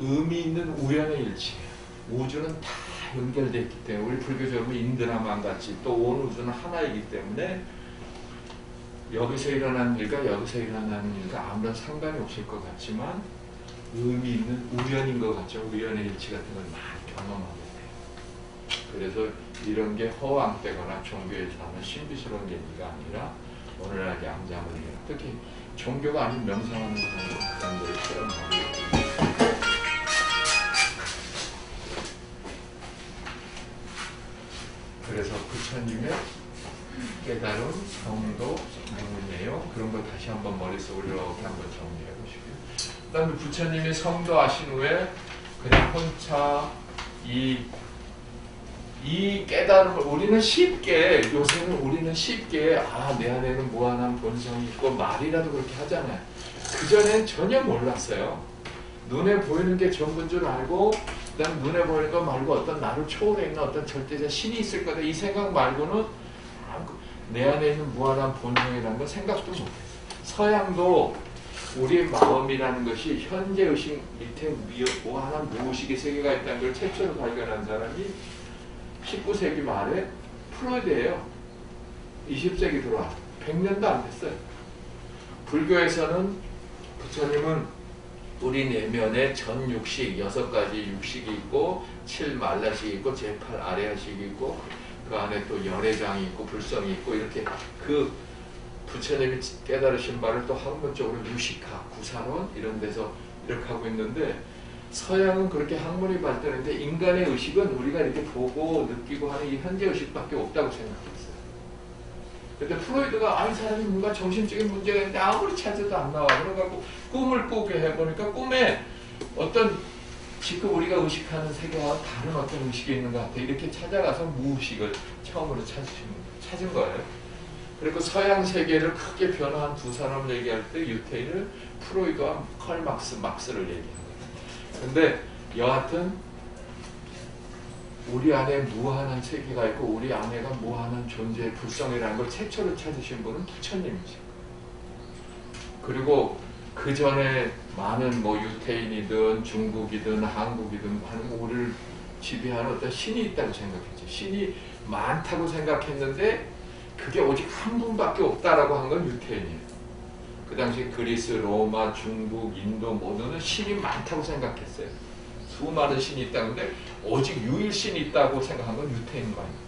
의미 있는 우연의 일치예요. 우주는 다 연결되어 있기 때문에, 우리 불교적으로 인드라만 같이 또 온 우주는 하나이기 때문에 여기서 일어나는 일과 여기서 일어나는 일과 아무런 상관이 없을 것 같지만 의미 있는 우연인 것 같죠. 우연의 일치 같은 걸 많이 경험하게 돼요. 그래서 이런 게 허황되거나 종교에서 하는 신비스러운 얘기가 아니라 오늘날 양자물리, 특히 종교가 아닌 명상하는 사람은 그런 걸 체험하고 있습니다. 그래서 부처님의 깨달음, 성도, 내용 그런 걸 다시 한번 머릿속으로 이렇게 한번 정리해 보시고요. 그 다음에 부처님이 성도하신 후에 그냥 혼자 이 깨달음을 우리는 쉽게, 요새는 우리는 쉽게 내 안에는 무한한 본성이 있고 말이라도 그렇게 하잖아요. 그전엔 전혀 몰랐어요. 눈에 보이는 게 전부인 줄 알고, 그다음 눈에 보이는 거 말고 어떤 나를 초월해 있는 어떤 절대자 신이 있을 거다 이 생각 말고는 내 안에 있는 무한한 본성이라는 건 생각도 못했어요. 서양도 우리의 마음이라는 것이 현재 의식 밑에 무한한 무의식의 세계가 있다는 걸 최초로 발견한 사람이 19세기 말에 프로이드예요. 20세기 들어와 100년도 안 됐어요. 불교에서는 부처님은 우리 내면에 전육식 6가지 육식이 있고 7말라식이 있고 제8 아레아식이 있고 그 안에 또 열애장이 있고 불성이 있고 이렇게 그 부처님이 깨달으신 바를 또 학문적으로 유식학, 구사론 이런 데서 이렇게 하고 있는데, 서양은 그렇게 학문이 발달했는데 인간의 의식은 우리가 이렇게 보고 느끼고 하는 이 현재 의식밖에 없다고 생각했어요. 근데 프로이드가 이 사람이 뭔가 정신적인 문제가 있는데 아무리 찾아도 안 나와. 그래가지고 꿈을 꾸게 해보니까 꿈에 어떤 지금 우리가 의식하는 세계와 다른 어떤 의식이 있는 것 같아. 이렇게 찾아가서 무의식을 처음으로 찾은 거예요. 그리고 서양 세계를 크게 변화한 두 사람을 얘기할 때 유태인을 프로이드와 컬 막스를 얘기한 거예요. 근데 여하튼 우리 안에 무한한 세계가 있고 우리 안에가 무한한 존재의 불성이라는 걸 최초로 찾으신 분은 부처님이죠. 그리고 그 전에 많은 유태인이든 중국이든 한국이든 하는 우리를 지배하는 어떤 신이 있다고 생각했죠. 신이 많다고 생각했는데 그게 오직 한 분밖에 없다라고 한 건 유태인이에요. 그 당시 그리스, 로마, 중국, 인도 모두는 신이 많다고 생각했어요. 수많은 신이 있다는데 오직 유일신이 있다고 생각한 건 유태인과예요.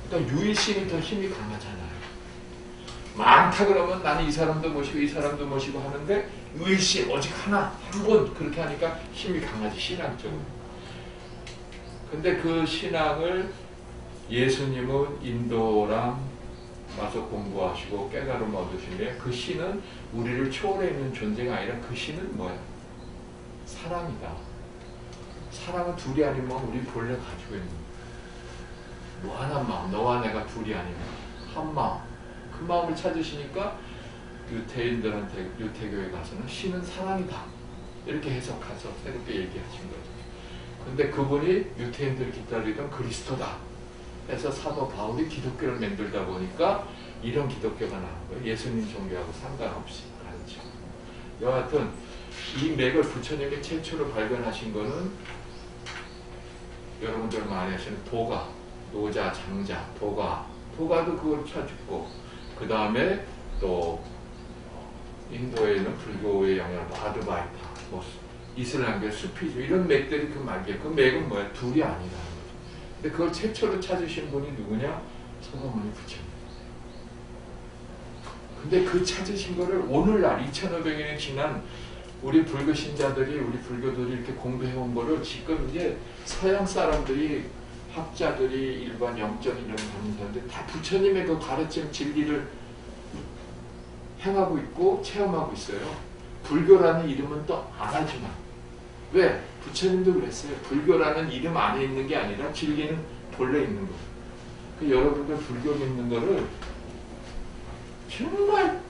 그러니까 유일신이 더 힘이 강하잖아요. 많다 그러면 나는 이 사람도 모시고 이 사람도 모시고 하는데 유일신 오직 하나 한 분 그렇게 하니까 힘이 강하지 신앙적으로. 근데 그 신앙을 예수님은 인도랑 와서 공부하시고 깨달음 얻으시는데 그 신은 우리를 초월해 있는 존재가 아니라 그 신은 뭐야? 사랑이다. 사랑은 둘이 아니면 우리 본래 가지고 있는 무한한 마음. 너와 내가 둘이 아니면 한 마음. 그 마음을 찾으시니까 유태인들한테 유태교에 가서는 신은 사랑이다. 이렇게 해석해서 새롭게 얘기하신 거죠. 근데 그분이 유태인들이 기다리던 그리스도다. 해서 사도 바울이 기독교를 만들다 보니까 이런 기독교가 나온 거예요. 예수님 종교하고 상관없이 가르쳐. 여하튼 이 맥을 부처님이 최초로 발견하신 거는 여러분들 많이 하시는 도가, 노자, 장자, 도가도 그걸 찾고 그 다음에 또 인도에는 불교의 영향을 아드바이타, 뭐 이슬람교 수피주 이런 맥들이 그 맥이에요. 그 맥은 뭐야? 둘이 아니라는 거죠. 근데 그걸 최초로 찾으신 분이 누구냐? 서가모니 부처님. 근데 그 찾으신 거를 오늘날 2500년이 지난 우리 불교 신자들이 우리 불교들이 이렇게 공부해온 거를 지금 이제 서양 사람들이 학자들이 일반 영적인 이런 사람들 다 부처님의 그 가르침 진리를 행하고 있고 체험하고 있어요. 불교라는 이름은 또 안 하지만 왜? 부처님도 그랬어요. 불교라는 이름 안에 있는 게 아니라 진리는 본래 있는 거예요. 그 여러분들 불교 믿는 거를 정말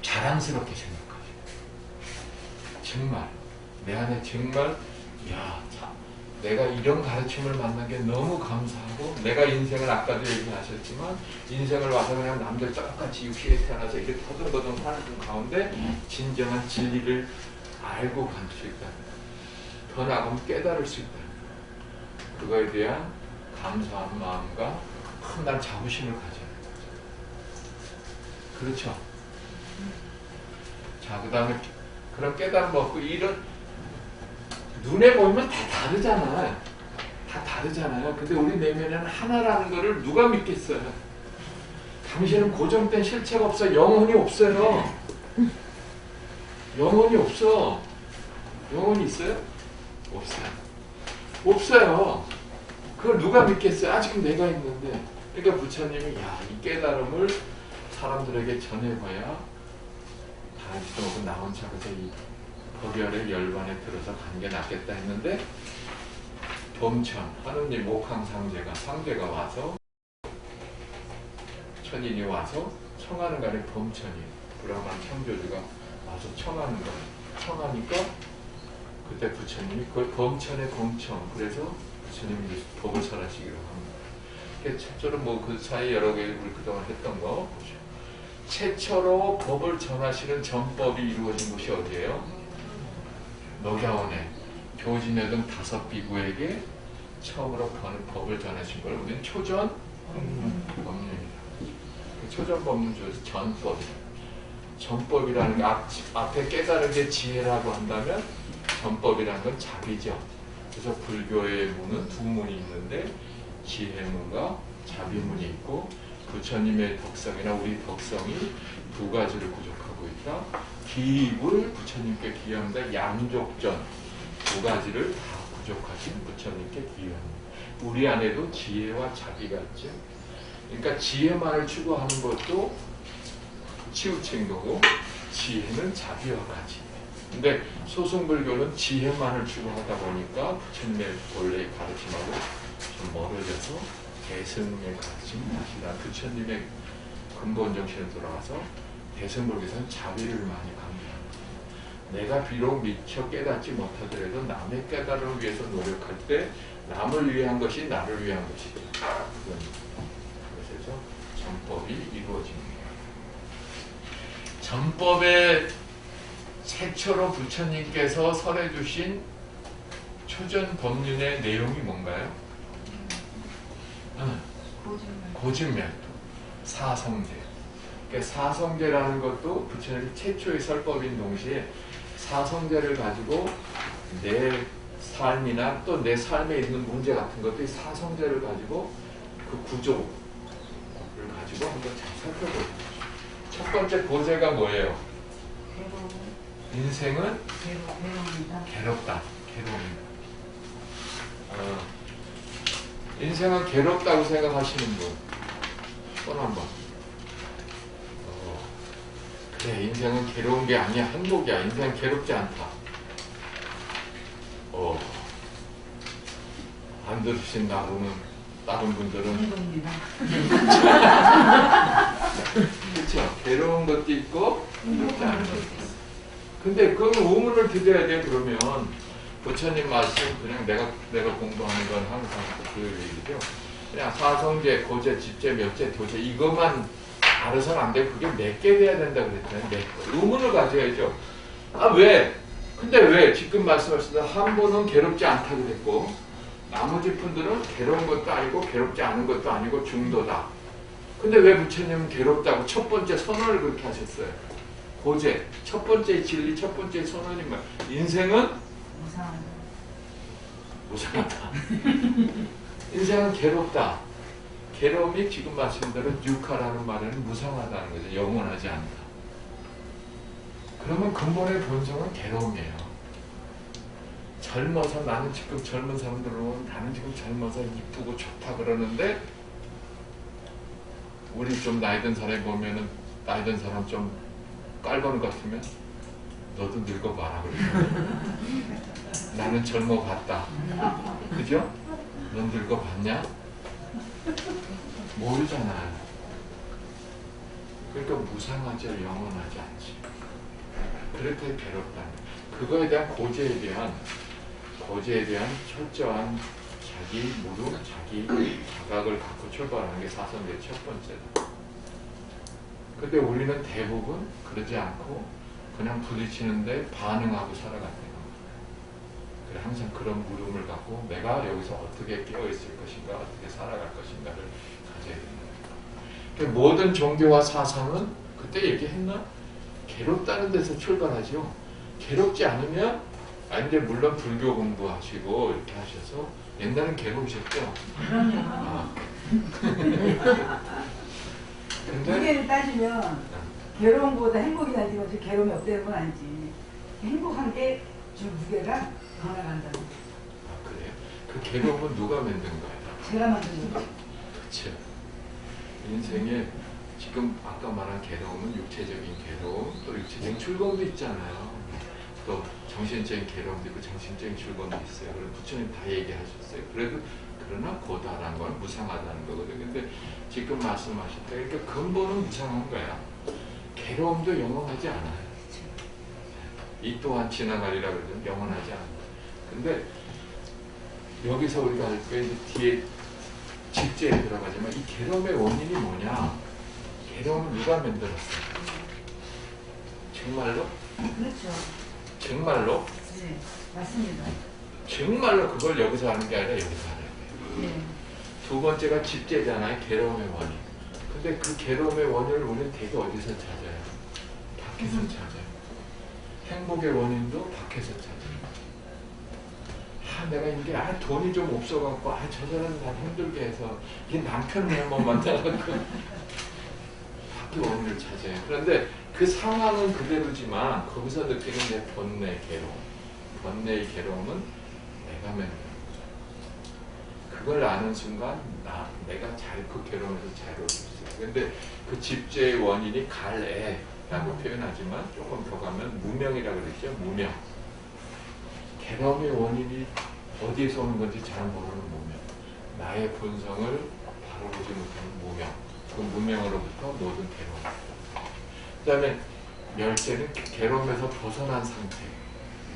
자랑스럽게 생각하세요. 정말 내 안에 정말 내가 이런 가르침을 만난 게 너무 감사하고 내가 인생을 아까도 얘기하셨지만 인생을 와서 그냥 남들 똑같이 육신에 태어나서 이렇게 터덜거덩 사는 가운데 진정한 진리를 알고 갈 수 있다. 더 나아가면 깨달을 수 있다. 그거에 대한 감사한 마음과 큰 자부심을 가져야 되죠. 그렇죠? 자, 그 다음에 그런 깨달음 얻고 이런 눈에 보이면 다 다르잖아요. 다 다르잖아요. 근데 우리 내면에는 하나라는 거를 누가 믿겠어요? 당신은 고정된 실체가 없어. 영혼이 없어요. 영혼이 없어. 영혼이 있어요? 없어요. 없어요. 그걸 누가 믿겠어요? 아직 내가 있는데. 그러니까 부처님이 이 깨달음을 사람들에게 전해봐야 다지도 못하고 나 혼자 그저 이 법열의 열반에 들어서 간 게 낫겠다 했는데 범천, 하느님 상제가 와서 천인이 와서 청하는 거 아니에요. 범천이 브라만 창조주가 와서 청하는 거예요. 청하니까 그때 부처님이 그걸 범천의 범천 그래서 부처님이 법을 설하시기로 합니다. 최초로 그 사이 여러 개 우리 그동안 했던 거 보죠. 최초로 법을 전하시는 전법이 이루어진 곳이 어디예요? 녹야원에 교진여 등 5비구에게 처음으로 법을 전하신 걸 우리는 초전 법륜입니다. 초전 법륜 중에서 전법. 전법이라는 게 앞에 깨달은 게 지혜라고 한다면 전법이라는 건 자비죠. 그래서 불교의 문은 두 문이 있는데 지혜문과 자비문이 있고 부처님의 덕성이나 우리 덕성이 두 가지를 부족하고 있다. 기입을 부처님께 기여한다. 양족전 두 가지를 다 부족하신 부처님께 기여합니다. 우리 안에도 지혜와 자비가 있죠. 그러니까 지혜만을 추구하는 것도 치우친 거고 지혜는 자비와 같이. 근데 소승불교는 지혜만을 추구하다 보니까 부처님의 본래의 가르침하고 좀 멀어져서 대승의 가르침 다시다. 부처님의 근본 정신을 돌아와서 대승불교에서는 자비를 많이 강조합니다. 내가 비록 미처 깨닫지 못하더라도 남의 깨달음을 위해서 노력할 때 남을 위한 것이 나를 위한 것이다. 그래서 전법이 이루어집니다. 전법의 최초로 부처님께서 설해주신 초전 법륜의 내용이 뭔가요? 고증멸도, 사성제. 그러니까 사성제라는 것도 부처님 최초의 설법인 동시에 사성제를 가지고 내 삶이나 또 내 삶에 있는 문제 같은 것도 이 사성제를 가지고 그 구조를 가지고 한번 잘 살펴보죠. 첫 번째 보제가 뭐예요?
괴로움.
인생은
괴로움이다.
괴롭다. 괴로움이다. 인생은 괴롭다고 생각하시는 분, 손 한번. 그래, 인생은 괴로운 게 아니야. 행복이야. 인생은 괴롭지 않다. 안 들으신다고는 다른 분들은
행복입니다.
그렇죠. 괴로운 것도 있고 괴롭지 않은 것도 있어. 근데 그 우문을 드려야 돼. 그러면 부처님 말씀 그냥 내가 공부하는 건 항상 그 얘기죠. 그냥 사성제, 고제, 집제, 몇제, 도제 이것만 알아서는 안 되고 그게 몇 개 돼야 된다 그랬잖아요. 의문을 가져야죠. 아 왜? 근데 왜? 지금 말씀하신 한 분은 괴롭지 않다 그랬고 나머지 분들은 괴로운 것도 아니고 괴롭지 않은 것도 아니고 중도다. 근데 왜 부처님은 괴롭다고 첫 번째 선언을 그렇게 하셨어요? 고제, 첫 번째 진리, 첫 번째 선언이 뭐야? 인생은 무상하다. 인생은 괴롭다. 괴로움이 지금 말씀대로 유카라는 말에는 무상하다는 거죠. 영원하지 않다. 그러면 근본의 본성은 괴로움이에요. 젊어서 나는 지금 젊은 사람들은 나는 지금 젊어서 이쁘고 좋다 그러는데 우리 좀 나이 든 사람이 보면은 나이 든 사람 좀 깔보는 것 같으면 너도 늙어봐라 그러죠. 나는 젊어봤다. 그죠? 넌 늙어봤냐? 모르잖아요. 그러니까 무상하지 영원하지 않지. 그럴 때 괴롭다. 그거에 대한 고제에 대한 철저한 자기 무릎, 자기 자각을 갖고 출발하는 게 사성제의 첫 번째다. 근데 우리는 대부분 그러지 않고 그냥 부딪히는데 반응하고 살아간대요. 그래, 항상 그런 물음을 갖고 내가 여기서 어떻게 깨어있을 것인가, 어떻게 살아갈 것인가를 가져야 되는 거예요. 그러니까 모든 종교와 사상은 그때 얘기했나? 괴롭다는 데서 출발하죠. 괴롭지 않으면 이제 물론 불교 공부하시고 이렇게 하셔서 옛날엔 괴로우셨죠? 근데
무게를 따지면 괴로움보다 행복이 나지 만 괴로움이 없다는 건 아니지. 행복한 게 주 무게가 더 나간다는 거지.
그래요? 그 괴로움은 누가 만든 거예요?
제가 만든 거지.
그렇죠. 인생에 지금 아까 말한 괴로움은 육체적인 괴로움, 또 육체적인 즐거움도 있잖아요. 또 정신적인 괴로움도 있고 정신적인 즐거움도 있어요. 그럼 부처님 다 얘기하셨어요. 그러나 고다라는 건 무상하다는 거거든요. 근데 지금 말씀하실 때 그러니까 근본은 무상한 거야. 괴로움도 영원하지 않아요. 이 또한 지나가리라 그러죠. 영원하지 않아요. 근데 여기서 우리가 할 때 뒤에 집제에 들어가지만 이 괴로움의 원인이 뭐냐? 괴로움을 누가 만들었어요? 정말로?
그렇죠.
정말로?
네, 맞습니다.
정말로 그걸 여기서 하는 게 아니라 여기서 하는 거예요.
네.
두 번째가 집제잖아요. 괴로움의 원인. 근데 그 괴로움의 원인을 우리는 되게 어디서 찾아요? 밖에서 찾아요. 행복의 원인도 밖에서 찾아요. 내가 이게 돈이 좀 없어갖고 저 사람은 난 힘들게 해서 이게 남편을 한번 만나갖고 밖에 원인을 찾아요. 그런데 그 상황은 그대로지만 거기서 느끼는 내 번뇌 괴로움, 번뇌의 괴로움은 내가 만든 거죠. 그걸 아는 순간 내가 그 괴로움에서 자유로울 수 있어요. 근데 그 집제의 원인이 갈애라고 표현하지만 조금 더 가면 무명이라고 그랬죠. 무명. 괴로움의 원인이 어디에서 오는 건지 잘 모르는 무명. 나의 본성을 바로 보지 못하는 무명. 그 무명으로부터 모든 괴로움. 그 다음에 열째는 괴로움에서 벗어난 상태.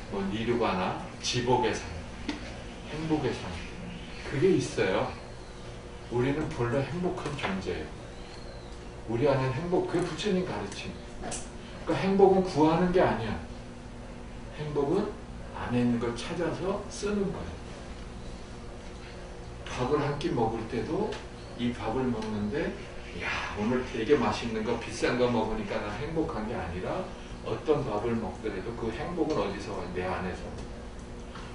뭐 니르바나, 지복의 상태, 행복의 상태. 그게 있어요. 우리는 본래 행복한 존재예요. 우리 안에 행복, 그게 부처님 가르침. 그러니까 행복은 구하는 게 아니야. 행복은 안에 있는 걸 찾아서 쓰는 거예요. 밥을 한 끼 먹을 때도 이 밥을 먹는데 야 오늘 되게 맛있는 거 비싼 거 먹으니까 나 행복한 게 아니라 어떤 밥을 먹더라도 그 행복은 어디서 와? 내 안에서.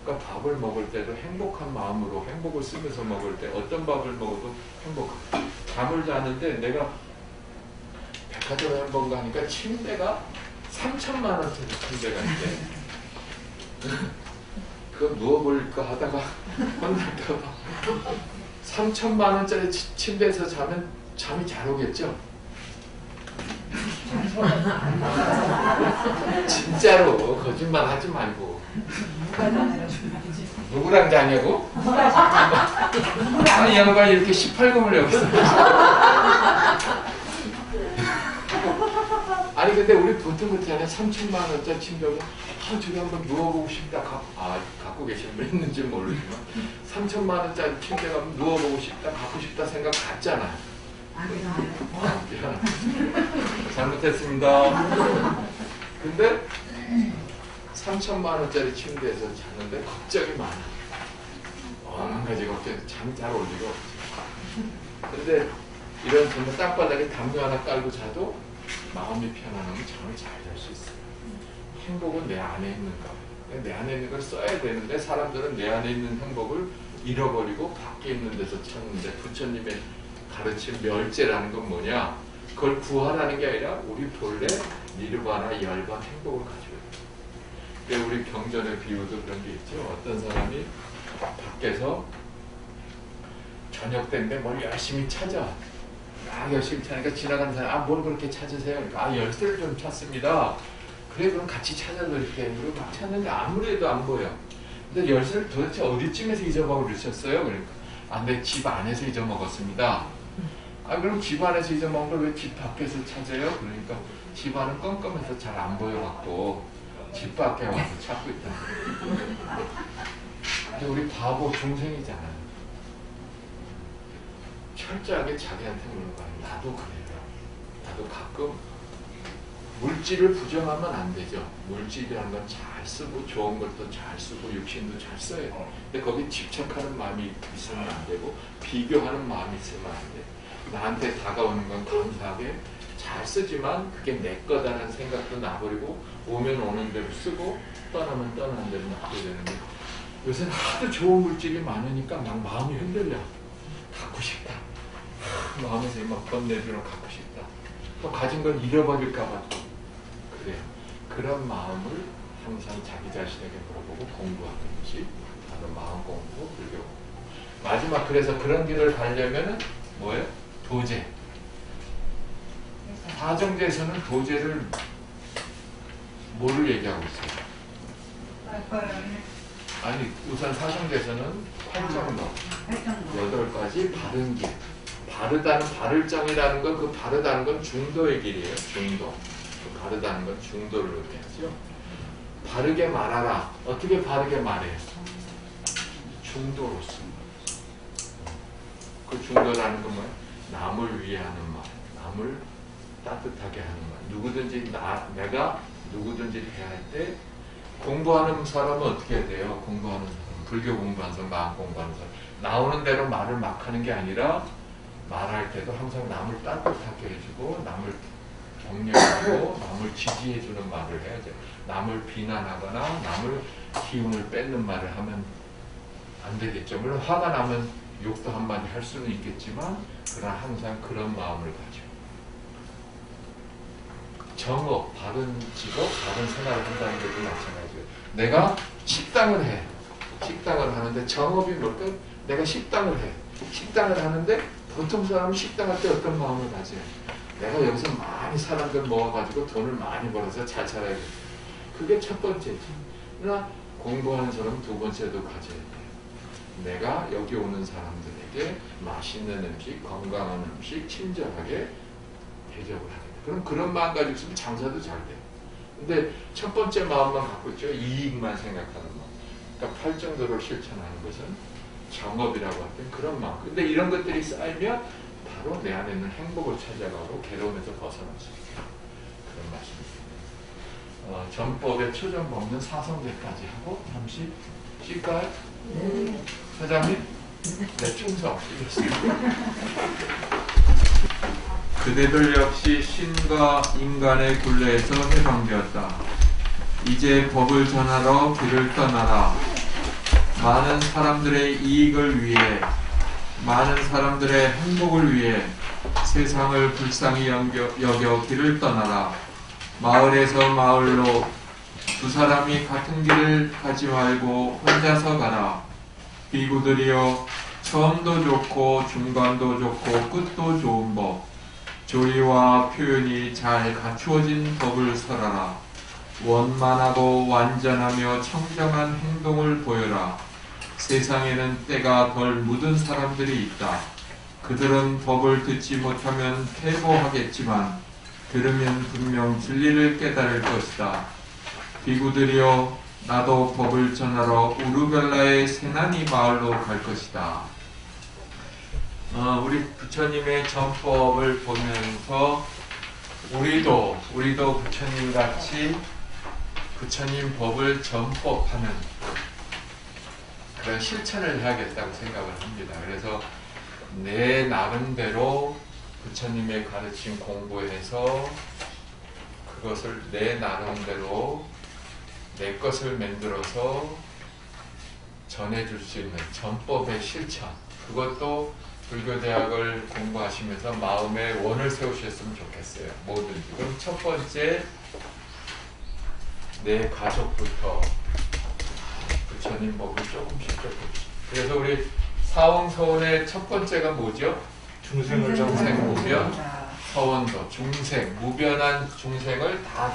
그러니까 밥을 먹을 때도 행복한 마음으로 행복을 쓰면서 먹을 때 어떤 밥을 먹어도 행복한. 잠을 자는데 내가 백화점에 한 번 가니까 침대가 3천만 원짜리 침대가 있대. 그거 누워버릴까 하다가 혼날까봐 3천만 원짜리 침대에서 자면 잠이 잘 오겠죠? 진짜로 거짓말 하지 말고. 누구랑 자냐고? 이 양반이 이렇게 18금을 여기 있어. 아니 근데 우리 보통 그렇잖아요. 3천만 원짜리 침대고 저기 한번 누워보고 싶다. 갖고 계시는 분 있는지 모르지만 3천만 원짜리 침대 가면 누워보고 싶다. 갖고 싶다 생각 같잖아요. 잘못했습니다. 근데 3천만 원짜리 침대에서 자는데 걱정이 많아. 한 가지 걱정이 잠이 잘 올 리가 없지. 근데 이런 정말 땅바닥에 담요 하나 깔고 자도 마음이 편안하면 잠을 잘 잘 수 있어요. 행복은 내 안에 있는가. 내 안에 있는 걸 써야 되는데 사람들은 내 안에 있는 행복을 잃어버리고 밖에 있는 데서 찾는데 부처님의 가르친 멸제라는 건 뭐냐? 그걸 구하라는 게 아니라 우리 본래 니르바나 열반 행복을 가지고 있다. 그러니까 우리 경전의 비유도 그런 게 있죠. 어떤 사람이 밖에서 저녁 때인데 뭘 열심히 찾아. 열심히 찾으니까 지나가는 사람이 뭘 그렇게 찾으세요? 그러니까 열쇠를 좀 찾습니다. 그래 그럼 같이 찾아드릴게요. 그리고 막 찾는데 아무래도 안 보여. 근데 열쇠를 도대체 어디쯤에서 잊어먹으셨어요? 그러니까 내 집 안에서 잊어먹었습니다. 그럼 집 안에서 잊어먹은 걸 왜 집 밖에서 찾아요? 그러니까 집 안은 껌껌해서 잘 안 보여갖고 집 밖에 와서 찾고 있다. 근데 우리 바보 중생이잖아요. 철저하게 자기한테 물어봐요. 나도 그래요. 나도 가끔 물질을 부정하면 안 되죠. 물질이라는 건 잘 쓰고 좋은 것도 잘 쓰고 육신도 잘 써야 돼. 근데 거기 집착하는 마음이 있으면 안 되고 비교하는 마음이 있으면 안 돼. 나한테 다가오는 건 감사하게 잘 쓰지만 그게 내 거다라는 생각도 나버리고 오면 오는 대로 쓰고 떠나면 떠나는 대로 놔둬야 되는데 요새는 하도 좋은 물질이 많으니까 막 마음이 흔들려. 갖고 싶다. 마음에서 막 번뇌들을 갖고 싶다. 또 가진 걸 잃어버릴까 봐 또 그래요. 그런 마음을 항상 자기 자신에게 물어보고 공부하는 것이 바로 마음 공부, 불교. 마지막 그래서 그런 길을 가려면은 뭐예요? 도제. 사정제에서는 도제를 뭐를 얘기하고 있어요? 아니 우선 사정제에서는 8정도 8가지 바른 길. 바르다는 바를정이라는 건 그 바르다는 건 중도의 길이에요. 중도. 그 바르다는 건 중도를 의미하죠. 바르게 말하라. 어떻게 바르게 말해요? 중도로서. 그 중도라는 건 뭐예요? 남을 위하는 말, 남을 따뜻하게 하는 말. 누구든지 내가 누구든지 대할 때 공부하는 사람은 어떻게 해야 돼요? 공부하는 사람, 불교 공부하는 사람, 마음 공부하는 사람. 나오는 대로 말을 막 하는 게 아니라 말할 때도 항상 남을 따뜻하게 해주고 남을 격려하고 남을 지지해주는 말을 해야죠. 남을 비난하거나 남을 기운을 뺏는 말을 하면 안 되겠죠. 물론 화가 나면 욕도 한마디 할 수는 있겠지만 그러나 항상 그런 마음을 가지고 정업, 바른 직업, 바른 생활을 한다는 것도 마찬가지예요. 내가 식당을 해. 식당을 하는데 정업이 뭘까? 내가 식당을 해. 식당을 하는데 보통 사람은 식당 할 때 어떤 마음을 가져요? 내가 여기서 많이 사람들 모아가지고 돈을 많이 벌어서 잘 살아야겠다. 그게 첫 번째지. 그러나 공부하는 사람은 두 번째도 가져야 돼요. 내가 여기 오는 사람들에게 맛있는 음식, 건강한 음식, 친절하게 대접을 하겠다. 그럼 그런 마음 가지고 있으면 장사도 잘 돼요. 근데 첫 번째 마음만 갖고 있죠. 이익만 생각하는 마음. 그러니까 8정도를 실천하는 것은 정업이라고 할 때 그런 마음. 근데 이런 것들이 쌓이면 바로 내 안에 있는 행복을 찾아가고 괴로움에서 벗어날 수 있어요. 그런 말씀입니다. 전법의 초정 법문 사성제까지 하고 잠시 쉴까요? 네. 사장님? 네, 충성. 이렇습니다. 그대들 역시 신과 인간의 굴레에서 해방되었다. 이제 법을 전하러 길을 떠나라. 많은 사람들의 이익을 위해, 많은 사람들의 행복을 위해 세상을 불쌍히 여겨 길을 떠나라. 마을에서 마을로 두 사람이 같은 길을 가지 말고 혼자서 가라. 비구들이여, 처음도 좋고 중간도 좋고 끝도 좋은 법, 조리와 표현이 잘 갖추어진 법을 설하라. 원만하고 완전하며 청정한 행동을 보여라. 세상에는 때가 덜 묻은 사람들이 있다. 그들은 법을 듣지 못하면 퇴보하겠지만 들으면 분명 진리를 깨달을 것이다. 비구들이여, 나도 법을 전하러 우르벨라의 세나니 마을로 갈 것이다. 우리 부처님의 전법을 보면서 우리도 부처님같이 부처님 법을 전법하는 그런 실천을 해야겠다고 생각을 합니다. 그래서 내 나름대로 부처님의 가르침 공부해서 그것을 내 나름대로 내 것을 만들어서 전해줄 수 있는 전법의 실천, 그것도 불교대학을 공부하시면서 마음에 원을 세우셨으면 좋겠어요. 뭐든지. 그럼 첫 번째, 내 가족부터 부처님 법을 조금씩. 그래서 우리 사원서원의 첫 번째가 뭐죠?
중생을
중생 무변 서원도. 중생, 무변한 중생을 다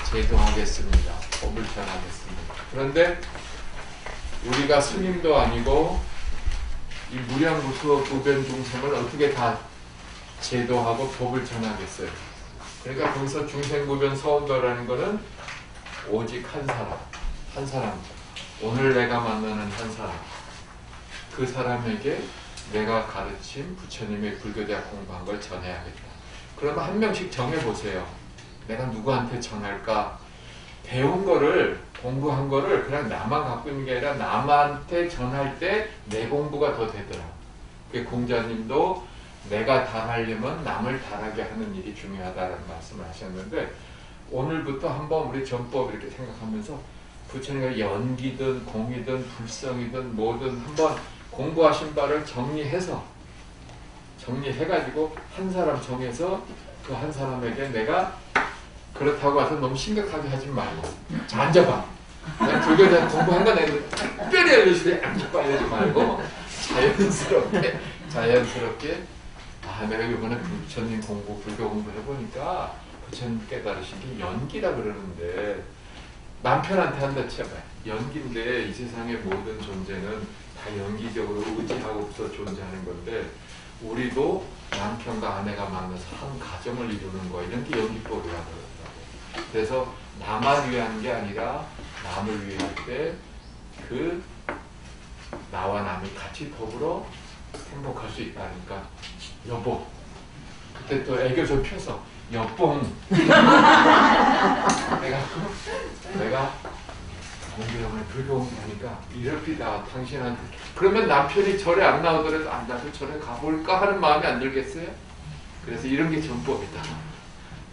제도하겠습니다. 법을 전하겠습니다. 그런데 우리가 스님도 아니고 이 무량무수 무변 중생을 어떻게 다 제도하고 법을 전하겠어요? 그러니까 거기서 중생무변 서원도라는 것은 오직 한 사람, 오늘 내가 만나는 한 사람, 그 사람에게 내가 가르친 부처님의 불교대학 공부한 걸 전해야겠다. 그러면 한 명씩 정해보세요. 내가 누구한테 전할까? 배운 거를, 공부한 거를 그냥 나만 갖고 있는 게 아니라 남한테 전할 때 내 공부가 더 되더라. 공자님도 내가 달하려면 남을 달하게 하는 일이 중요하다는 말씀을 하셨는데, 오늘부터 한번 우리 전법 이렇게 생각하면서 부처님과 연기든 공이든 불성이든 뭐든 한번 공부하신 바를 정리해가지고 한 사람 정해서 그 한 사람에게 내가 그렇다고 해서 너무 심각하게 하지 말고 자, 앉아봐. 내가 불교에 공부한 거 내가 특별히 알려주지 알려주지 말고 자연스럽게 내가 이번에 부처님 공부, 불교 공부 해보니까 부처님 깨달으신 게 연기라 그러는데, 남편한테 한다 치아봐요. 연기인데 이 세상의 모든 존재는 다 연기적으로 의지하고서 존재하는 건데, 우리도 남편과 아내가 만나서 한 가정을 이루는 거, 이런 게 연기법이라고 그러더라고요. 그래서 나만 위한 게 아니라 남을 위할 때 그 나와 남이 같이 더불어 행복할 수 있다니까. 여보, 그때 또 애교 좀 펴서 여봉 내가 공부하면 불교 공부하니까 이렇게다 당신한테, 그러면 남편이 절에 안 나오더라도 나도 절에 가볼까 하는 마음이 안 들겠어요? 그래서 이런 게 전법이다.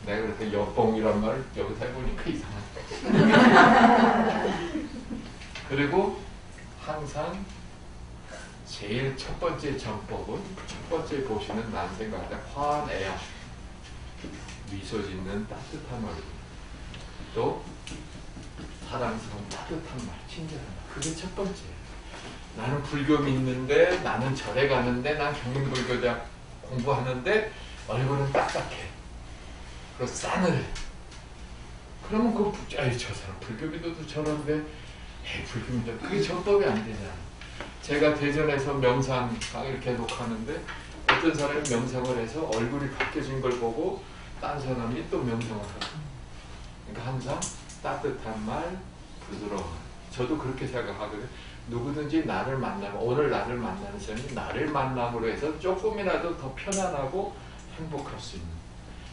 내가 그래서 여봉이란 말을 여기서 해보니까 이상하다. 그리고 항상 제일 첫 번째 전법은, 첫 번째 보시는 난 생각할 때 화내야, 미소 짓는 따뜻한 얼굴, 또 사랑스러운 따뜻한 말, 친절한 말, 그게 첫 번째예요. 나는 불교 믿는데, 나는 절에 가는데, 난 경문불교대학 공부하는데 얼굴은 딱딱해. 그리고 싸늘해. 그러면 저 사람 불교 믿어도 저런데, 불교 믿어, 그게 전법이 안 되잖아. 제가 대전에서 명상 강의를 계속 하는데 어떤 사람이 명상을 해서 얼굴이 바뀌어진 걸 보고 딴 사람이 또 명상을 하고, 그러니까 항상 따뜻한 말, 부드러운 말. 저도 그렇게 생각하거든요. 누구든지 나를 만나고, 오늘 나를 만나는 사람이 나를 만남으로 해서 조금이라도 더 편안하고 행복할 수 있는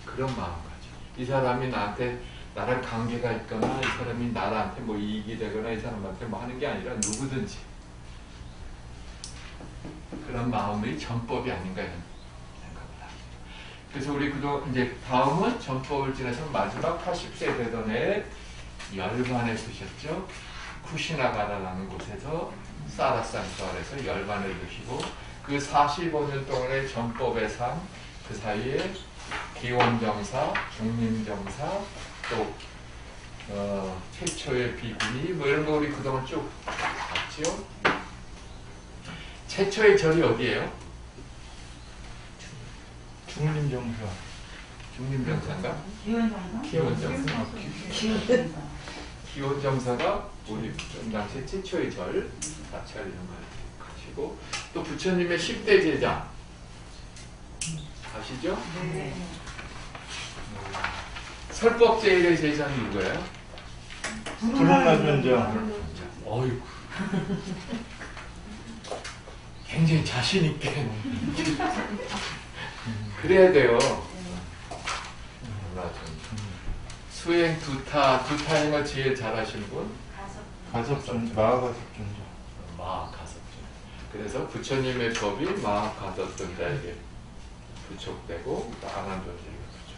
그런 마음가짐. 이 사람이 나랑 관계가 있거나, 이 사람이 나한테 뭐 이익이 되거나, 이 사람한테 뭐 하는 게 아니라 누구든지 그런 마음이 전법이 아닌가 이런 생각을 합니다. 그래서 우리 그동안 이제 다음은 전법을 지나서 마지막 80세 되던 해에 열반에 두셨죠. 쿠시나가라라는 곳에서 사라산투알에서 열반을 두시고 그 45년 동안의 전법의 삶, 그 사이에 기원정사, 중림정사, 또 최초의 비구니 뭐 이런 거 우리 그동안 쭉 봤죠. 최초의 절이 어디예요?
중림정사.
중림정사인가?
기원정사?
기원정사.
기원정사.
기원정사가 우리 당시 최초의 절 같이 하려는 걸 가시고 또 부처님의 10대 제자 아시죠?
네.
설법제일의 제자는 누구예요?
푸른마존정.
어이구 굉장히 자신 있게 그래야 돼요. 수행 두타 행을 제일 잘하시는 분?
가섭존, 마하가섭존자.
마하가섭존. 그래서 부처님의 법이 마하가섭존자에게 부촉되고 안한존자에게 부촉.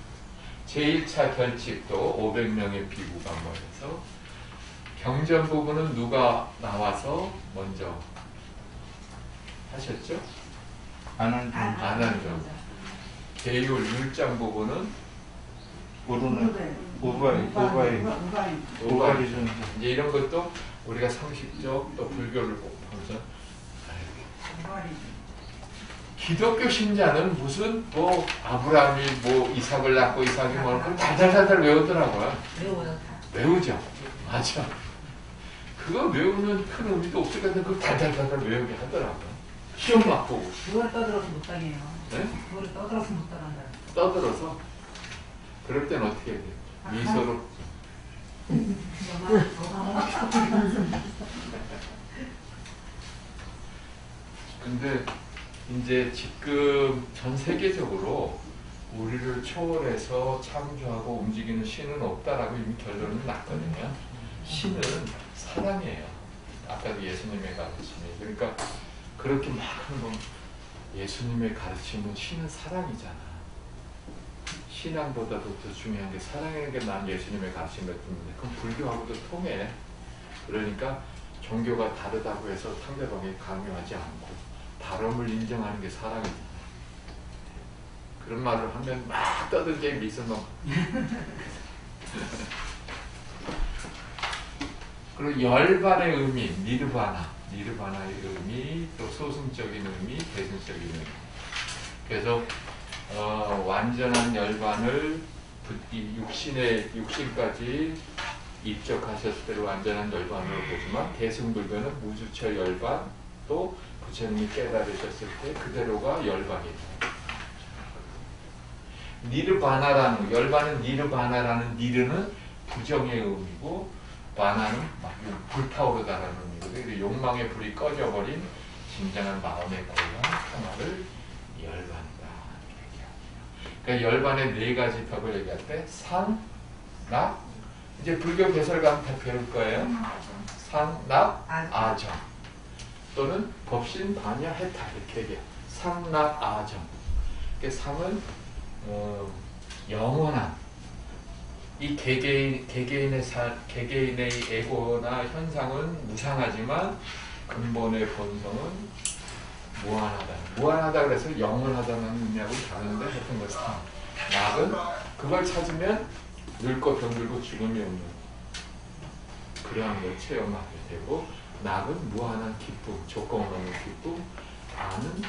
제1차 결칙도 500명의 비구가 모여서 경전 부분은 누가 나와서 먼저 하셨죠?
안한존자.
안한존자. 계율 율장 부분은
오르는 오바이 존자.
이제 이런 것도 우리가 상식적 또 불교를 꼭 보면서 기독교 신자는 무슨 뭐 아브라함이 뭐 이삭을 낳고 이삭이 뭐 그걸 달달달달 외우더라고요. 외우죠. 맞아. 그거 외우는 큰 의미도 없을 것 같은데 그걸 달달달달 외우게 하더라고요. 시험 맞고.
그걸 떠들어서 못 당해요.
네?
그걸 떠들어서 못 당한다.
떠들어서. 그럴 땐 어떻게 해야 돼요? 미소로. 근데 이제 지금 전 세계적으로 우리를 초월해서 창조하고 움직이는 신은 없다라고 이미 결론은 났거든요. 신은 사랑이에요. 아까도 예수님의 가르침이. 그러니까 그렇게 막 하는 건 예수님의 가르침은 신은 사랑이잖아. 신앙보다도 더 중요한 게 사랑이라는 게 난 예수님의 가르침 같은데 그럼 불교하고도 통해. 그러니까 종교가 다르다고 해서 상대방이 강요하지 않고 다름을 인정하는 게 사랑이다. 그런 말을 하면 막 떠들게 미소만. 그리고 열반의 의미, 니르바나의 의미, 또 소승적인 의미, 대승적인 의미. 그래서 완전한 열반을 육신까지 입적하셨을 때로 완전한 열반으로 보지만 대승불교는 무주처 열반 또 부처님이 깨달으셨을 때 그대로가 열반이다. 니르바나라는 열반은 니르바나라는 니르는 부정의 의미고 바나는 막 불타오르다라는 의미거든요. 욕망의 불이 꺼져버린 진정한 마음의 고요한 평화를 열반이다. 그러니까 열반의 네 가지 덕을 얘기할 때 상, 납, 이제 불교 개설 가면 다 배울 거예요. 상, 납, 아정 또는 법신, 반야, 해탈 이렇게 얘기해요. 상, 납, 아정. 그러니까 상은 영원한 이 개개인의 에고나 현상은 무상하지만 근본의 본성은 무한하다. 무한하다 그래서 영원하다는 의미하고 다른데 하여튼 뭐 상. 낙은 그걸 찾으면 늙고 병들고 죽음이 없는 그러한 걸 체험하게 되고 낙은 무한한 기쁨, 조건 없는 기쁨, 아는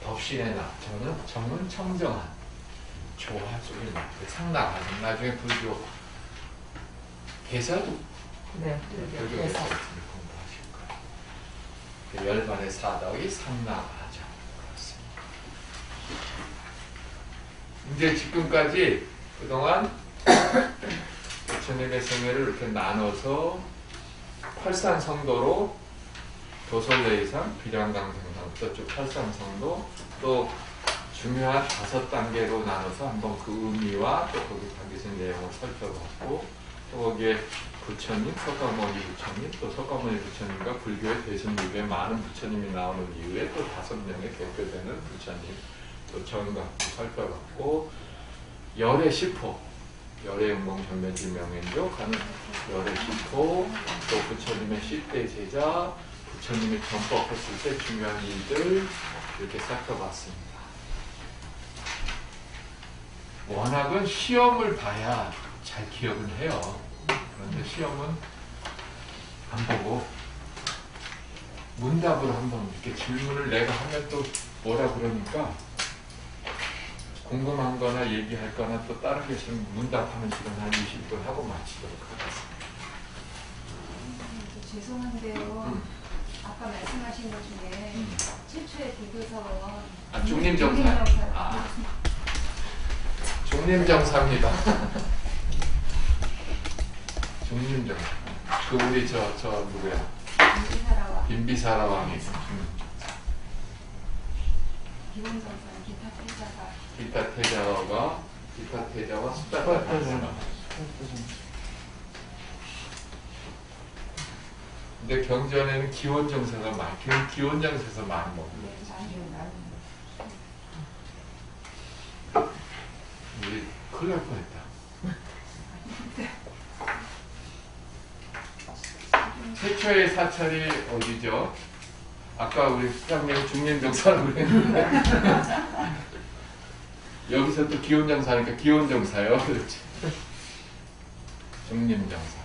법신의 낙, 정은 청정한 조화 속의 낙, 상낙하는 나중에 불교 개설?
네,
불교 개설 공부하실 거예요. 열반의 사덕이 상낙하죠. 그렇습니다. 이제 지금까지 그동안 부처님의 생애를 이렇게 나눠서 팔산성도로 도솔레이상, 비량강생상부터 쭉 팔산성도 또 중요한 5단계로 나눠서 한번 그 의미와 또 거기 담겨진 내용을 살펴봤고 또 거기에 부처님, 서가모니 부처님, 또 서가모니 부처님과 불교의 대승육에 많은 부처님이 나오는 이후에 또 5명의 대표되는 부처님, 또 정각도 살펴봤고, 열의 시포, 열의 음봉전면지명행족 하는 열의 시포, 또 부처님의 10대 제자, 부처님이 전법했을 때 중요한 일들 이렇게 살펴봤습니다. 워낙은 시험을 봐야 잘 기억은 해요. 그런데 시험은 안 보고 문답으로 한번 이렇게 질문을 내가 하면 또 뭐라 그러니까 궁금한 거나 얘기할 거나 또 다른 게 있으면 문답하는 시간 한 20분 하고 마치도록 하겠습니다.
죄송한데요. 아까 말씀하신 것 중에 최초의 대교사원
중림정사. 중림정사입니다. 중림정사. 그 우리 저 누구야? 빈비사라 왕이
기본정사는 기타 태자가
수다가 태자가. 근데 경전에는 기원정사가 기원정사에서 많이 먹는 우리 큰일 날 뻔했다. 최초의 사찰이 어디죠? 아까 우리 수장님 중림정사라고 그랬는데 여기서 또 기원정사니까 기원정사요. 그렇지. 중림정사.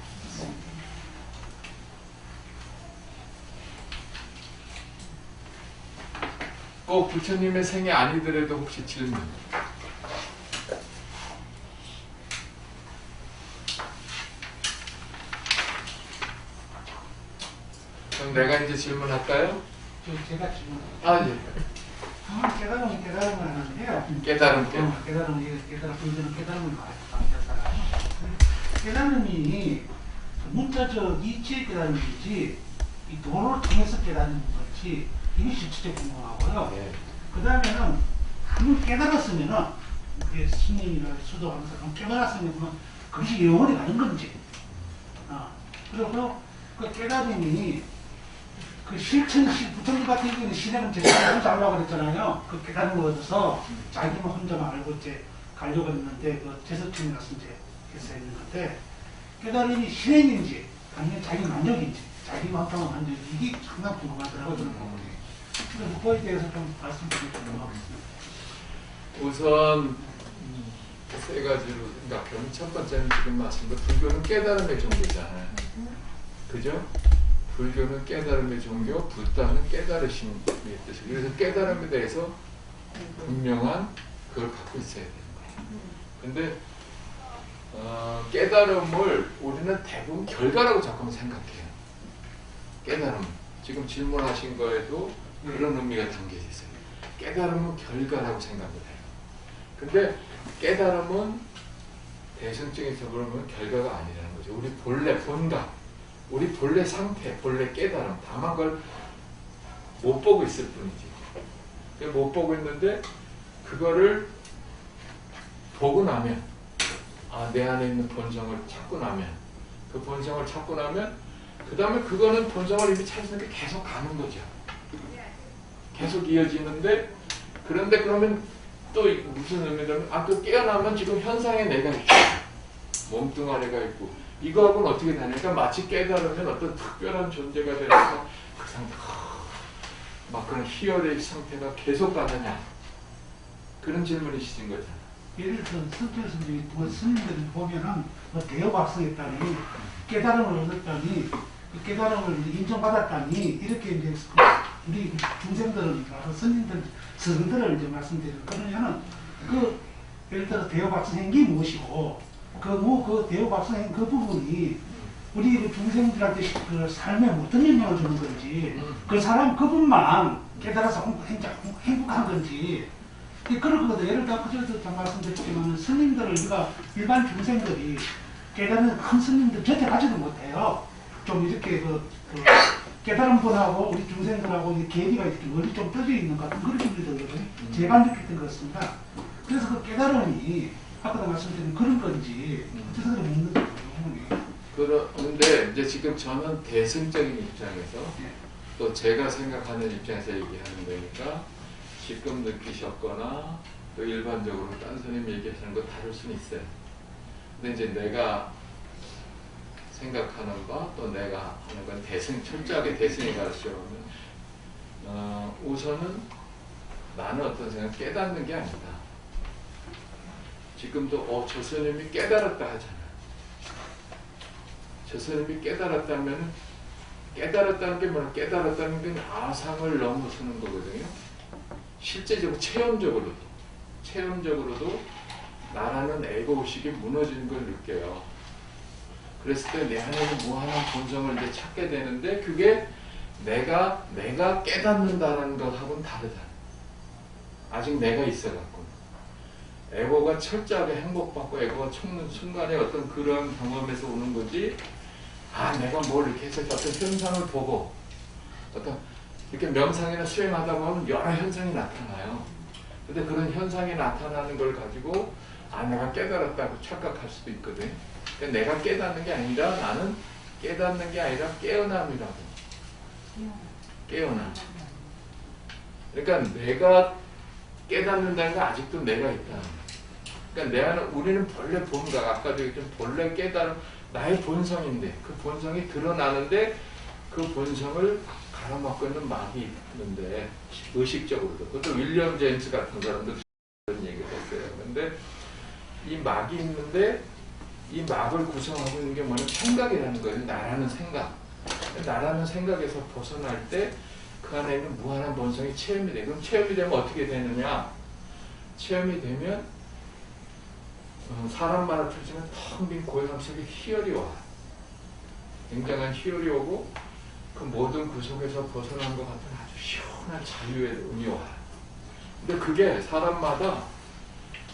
꼭 부처님의 생이 아니더라도 혹시 질문? 그럼 내가 이제 질문할까요?
제가 지금
예.
깨달음을 하는데요.
깨달음.
깨달음을 말했잖아요. 깨달음이 문자적 이치의 깨달음이지 이 도를 통해서 깨달는 거지 이게 실질적 궁금하고요.
네.
그 다음에는 한번 깨달았으면은 우리 스님이나 수도하면서 깨달았으면 그것이 영원히 가는 건지. 그리고 그 깨달음이 그 실천시 부처님 같은 경우는 신앙은 제가 혼자 하려고 그랬잖아요. 그 깨달음을 얻어서 자기만 혼자만 알고 이제 가려고 했는데 그 제서층에 가서 이제 해서 있는 건데 깨달음이 실행인지 아니면 자기 만족인지 자기만 혼자만 만족인지 이게 상당히 궁금하더라고요. 그런 부분이. 그래서 그거에 대해서 좀 말씀드리도록 하겠습니다.
우선 세 가지로 그러니까 첫 번째는 지금 말씀드린 불교는 깨달음의 종교잖아요. 그죠? 불교는 깨달음의 종교, 붓다는 깨달으심의 뜻이. 그래서 깨달음에 대해서 분명한 그걸 갖고 있어야 되는 거예요. 근데 깨달음을 우리는 대부분 결과라고 자꾸 생각해요. 깨달음. 지금 질문하신 거에도 그런 의미가 담겨져 있어요. 깨달음은 결과라고 생각을 해요. 근데 깨달음은 대승증에서 보면 결과가 아니라는 거죠. 우리 본래 본각. 우리 본래 상태, 본래 깨달음, 다만 걸 못 보고 있을 뿐이지. 못 보고 있는데, 그거를 보고 나면, 내 안에 있는 본성을 찾고 나면, 그 본성을 찾고 나면, 그 다음에 그거는 본성을 이미 찾았으니까 계속 가는 거죠. 계속 이어지는데, 그런데 그러면 또 무슨 의미냐면, 그 깨어나면 지금 현상에 내가 있죠. 몸뚱아리가 있고, 이거하고는 어떻게 다르니까 마치 깨달으면 어떤 특별한 존재가 되어서 그 상태, 막 그런 희열의 상태가 계속 가느냐. 그런 질문이신 거잖아요.
예를 들어 성격에서 뭐 스님들이 보면은 뭐 대여박성했다니 깨달음을 얻었다니 깨달음을 인정받았다니 이렇게 이제 우리 중생들은 스님들 스승들을 이제 말씀드리는 그러냐는 그 예를 들어 대여박성한 게 무엇이고 그 대여박성한 그 부분이 우리 중생들한테 그 삶에 어떤 영향을 주는 건지 그 사람 그분만 깨달아서 행복한 건지 그런 거거든. 예를 들어 그전에도 말씀드렸지만 스님들을 우리가 일반 중생들이 깨달은 큰 스님들 절대 가지도 못해요. 좀 이렇게 깨달은 분하고 우리 중생들하고 계기가 이렇게 멀리 좀 떠져 있는 것 같은 그런 기분이 들거든요. 제가 느꼈던 것 같습니다. 그래서 그 깨달음이 아까도 말씀드린 그런 건지 어째서 그래 묻는 거예요.
그런데 이제 지금 저는 대승적인 입장에서 또 제가 생각하는 입장에서 얘기하는 거니까 지금 느끼셨거나 또 일반적으로 딴 선생님 얘기하시는 거 다를 수는 있어요. 근데 이제 내가 생각하는 바 또 내가 하는 건 철저하게 대승에 가르치려면 우선은 나는 어떤 생각 깨닫는 게 아니다. 지금도 저 스님이 깨달았다 하잖아요. 저 스님이 깨달았다면 깨달았다는 게 뭐냐? 깨달았다는 게 아상을 넘어서는 거거든요. 실제적으로 체험적으로도 나라는 에고의식이 무너지는 걸 느껴요. 그랬을 때 내 안에는 무한한 본성을 이제 찾게 되는데 그게 내가 깨닫는다는 것하고는 다르다. 아직 내가 있어갖고 에고가 철저하게 행복받고 에고가 촉는 순간에 어떤 그런 경험에서 오는 거지. 내가 뭘 이렇게 해서 어떤 현상을 보고 어떤 이렇게 명상이나 수행하다 보면 여러 현상이 나타나요. 근데 그런 현상이 나타나는 걸 가지고 내가 깨달았다고 착각할 수도 있거든. 그러니까 내가 깨닫는 게 아니라 나는 깨닫는 게 아니라 깨어남이라고. 깨어남. 그러니까 내가 깨닫는다는 건 아직도 내가 있다. 그러니까 내 안에 우리는 본래 본각, 아까도 얘기했지만 본래 깨달은 나의 본성인데 그 본성이 드러나는데 그 본성을 가로막고 있는 막이 있는데 의식적으로도 그것도 윌리엄 제임스 같은 사람도 그런 얘기를 했어요. 근데 이 막이 있는데 이 막을 구성하고 있는 게 뭐냐면 생각이라는 거예요. 나라는 생각. 나라는 생각에서 벗어날 때 그 안에 있는 무한한 본성이 체험이 돼. 그럼 체험이 되면 어떻게 되느냐? 체험이 되면 사람만을 틀지만 텅 빈 고요함 속에 희열이 와. 굉장한 희열이 오고 그 모든 그 속에서 벗어난 것 같은 아주 시원한 자유의 음이 와. 근데 그게 사람마다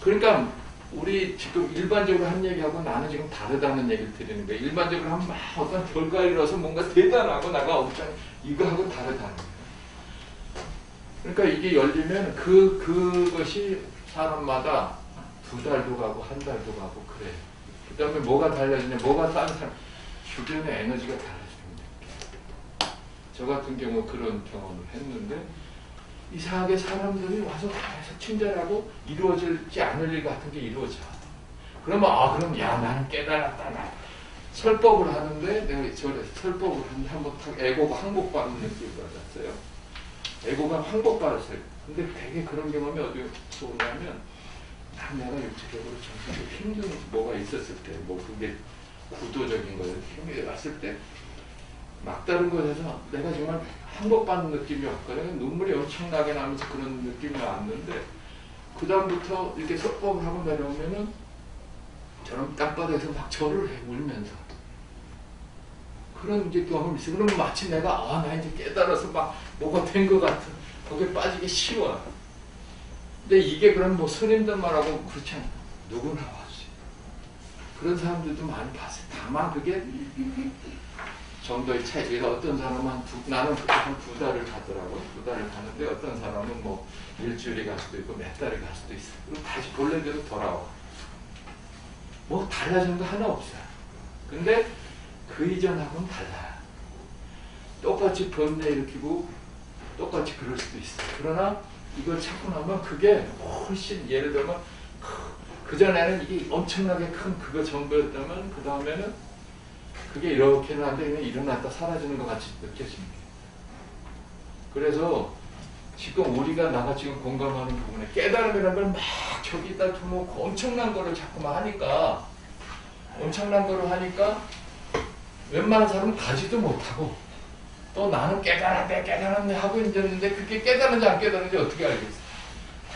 그러니까 우리 지금 일반적으로 한 얘기하고 나는 지금 다르다는 얘기를 드리는 거예요. 일반적으로 하면 막 어떤 결과를 이뤄서 뭔가 대단하고 나가 엄청 이거하고 다르다는 거예요. 그러니까 이게 열리면 그것이 사람마다 2달도 가고 1달도 가고 그래. 그 다음에 뭐가 달라지냐? 뭐가 다른 사람 주변의 에너지가 달라집니다. 저 같은 경우 그런 경험을 했는데 이상하게 사람들이 와서 계속 친절하고 이루어지지 않을 일 같은 게 이루어져. 그러면 그럼 나는 깨달았다. 나 설법을 하는데 내가 설법을 하는데 한번 에고가 항복받는 느낌을 받았어요. 에고가 항복받았어요. 근데 되게 그런 경험이 어디서 오냐면 내가 육체적으로 정신적으로 힘든 뭐가 있었을 때 그게 구도적인 거예요. 힘이 왔을 때 막다른 것에서 내가 정말 항복받는 느낌이 왔거든요. 눈물이 엄청나게 나면서 그런 느낌이 왔는데 그 다음부터 이렇게 설법을 하고 내려오면은 저는 땅바닥에서 막 절을 해 울면서 그런 이제 경험이 있어요. 그러면 마치 내가 나 이제 깨달아서 막 뭐가 된 것 같은 거기에 빠지기 쉬워. 근데 이게 그럼 뭐 스님들만 하고 그렇지 않아. 누구나 왔어요. 그런 사람들도 많이 봤어요. 다만 그게 정도의 차이. 어떤 사람은 나는 그때 한 2달을 가더라고요. 2달을 가는데 어떤 사람은 뭐 일주일이 갈 수도 있고 몇 달이 갈 수도 있어요. 그리고 다시 본래대로 돌아와. 뭐 달라지는 거 하나 없어요. 근데 그 이전하고는 달라요. 똑같이 번뇌 일으키고 똑같이 그럴 수도 있어요. 그러나 이걸 찾고 나면 그게 훨씬 예를 들면 그전에는 이게 엄청나게 큰 그거 정보였다면 그 다음에는 그게 이렇게는 안 되면 일어났다 사라지는 것 같이 느껴집니다. 그래서 지금 우리가 나가 지금 공감하는 부분에 깨달음이라는 걸 막 저기다 두고 엄청난 거를 자꾸만 하니까 웬만한 사람은 가지도 못하고 또 나는 깨달았네 하고 있는데 그게 깨달은지 안 깨달은지 어떻게 알겠어.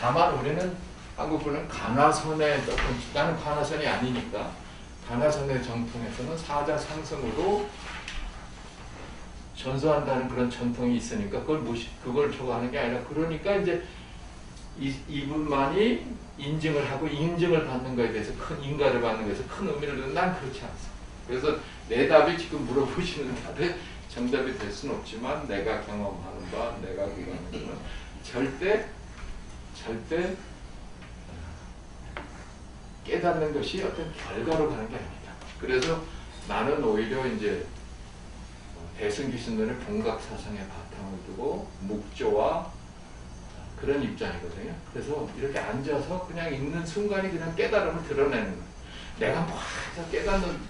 다만 우리는 한국분은 가나선의 나는 가나선이 아니니까 가나선의 정통에서는 사자 상승으로 전수한다는 그런 전통이 있으니까 그걸 좋아하는 게 아니라 그러니까 이제 이분만이 인증을 하고 인증을 받는 것에 대해서 큰 인가를 받는 것에서 큰 의미를 두는 난 그렇지 않습니다. 그래서 내 답이 지금 물어보시는 답에 정답이 될 수는 없지만 내가 경험하는 바, 내가 그거는 절대 깨닫는 것이 어떤 결과로 가는 게 아닙니다. 그래서 나는 오히려 이제 대승기신론의 봉각사상의 바탕을 두고 묵조와 그런 입장이거든요. 그래서 이렇게 앉아서 그냥 있는 순간이 그냥 깨달음을 드러내는 거예요. 내가 뭐 해서 깨닫는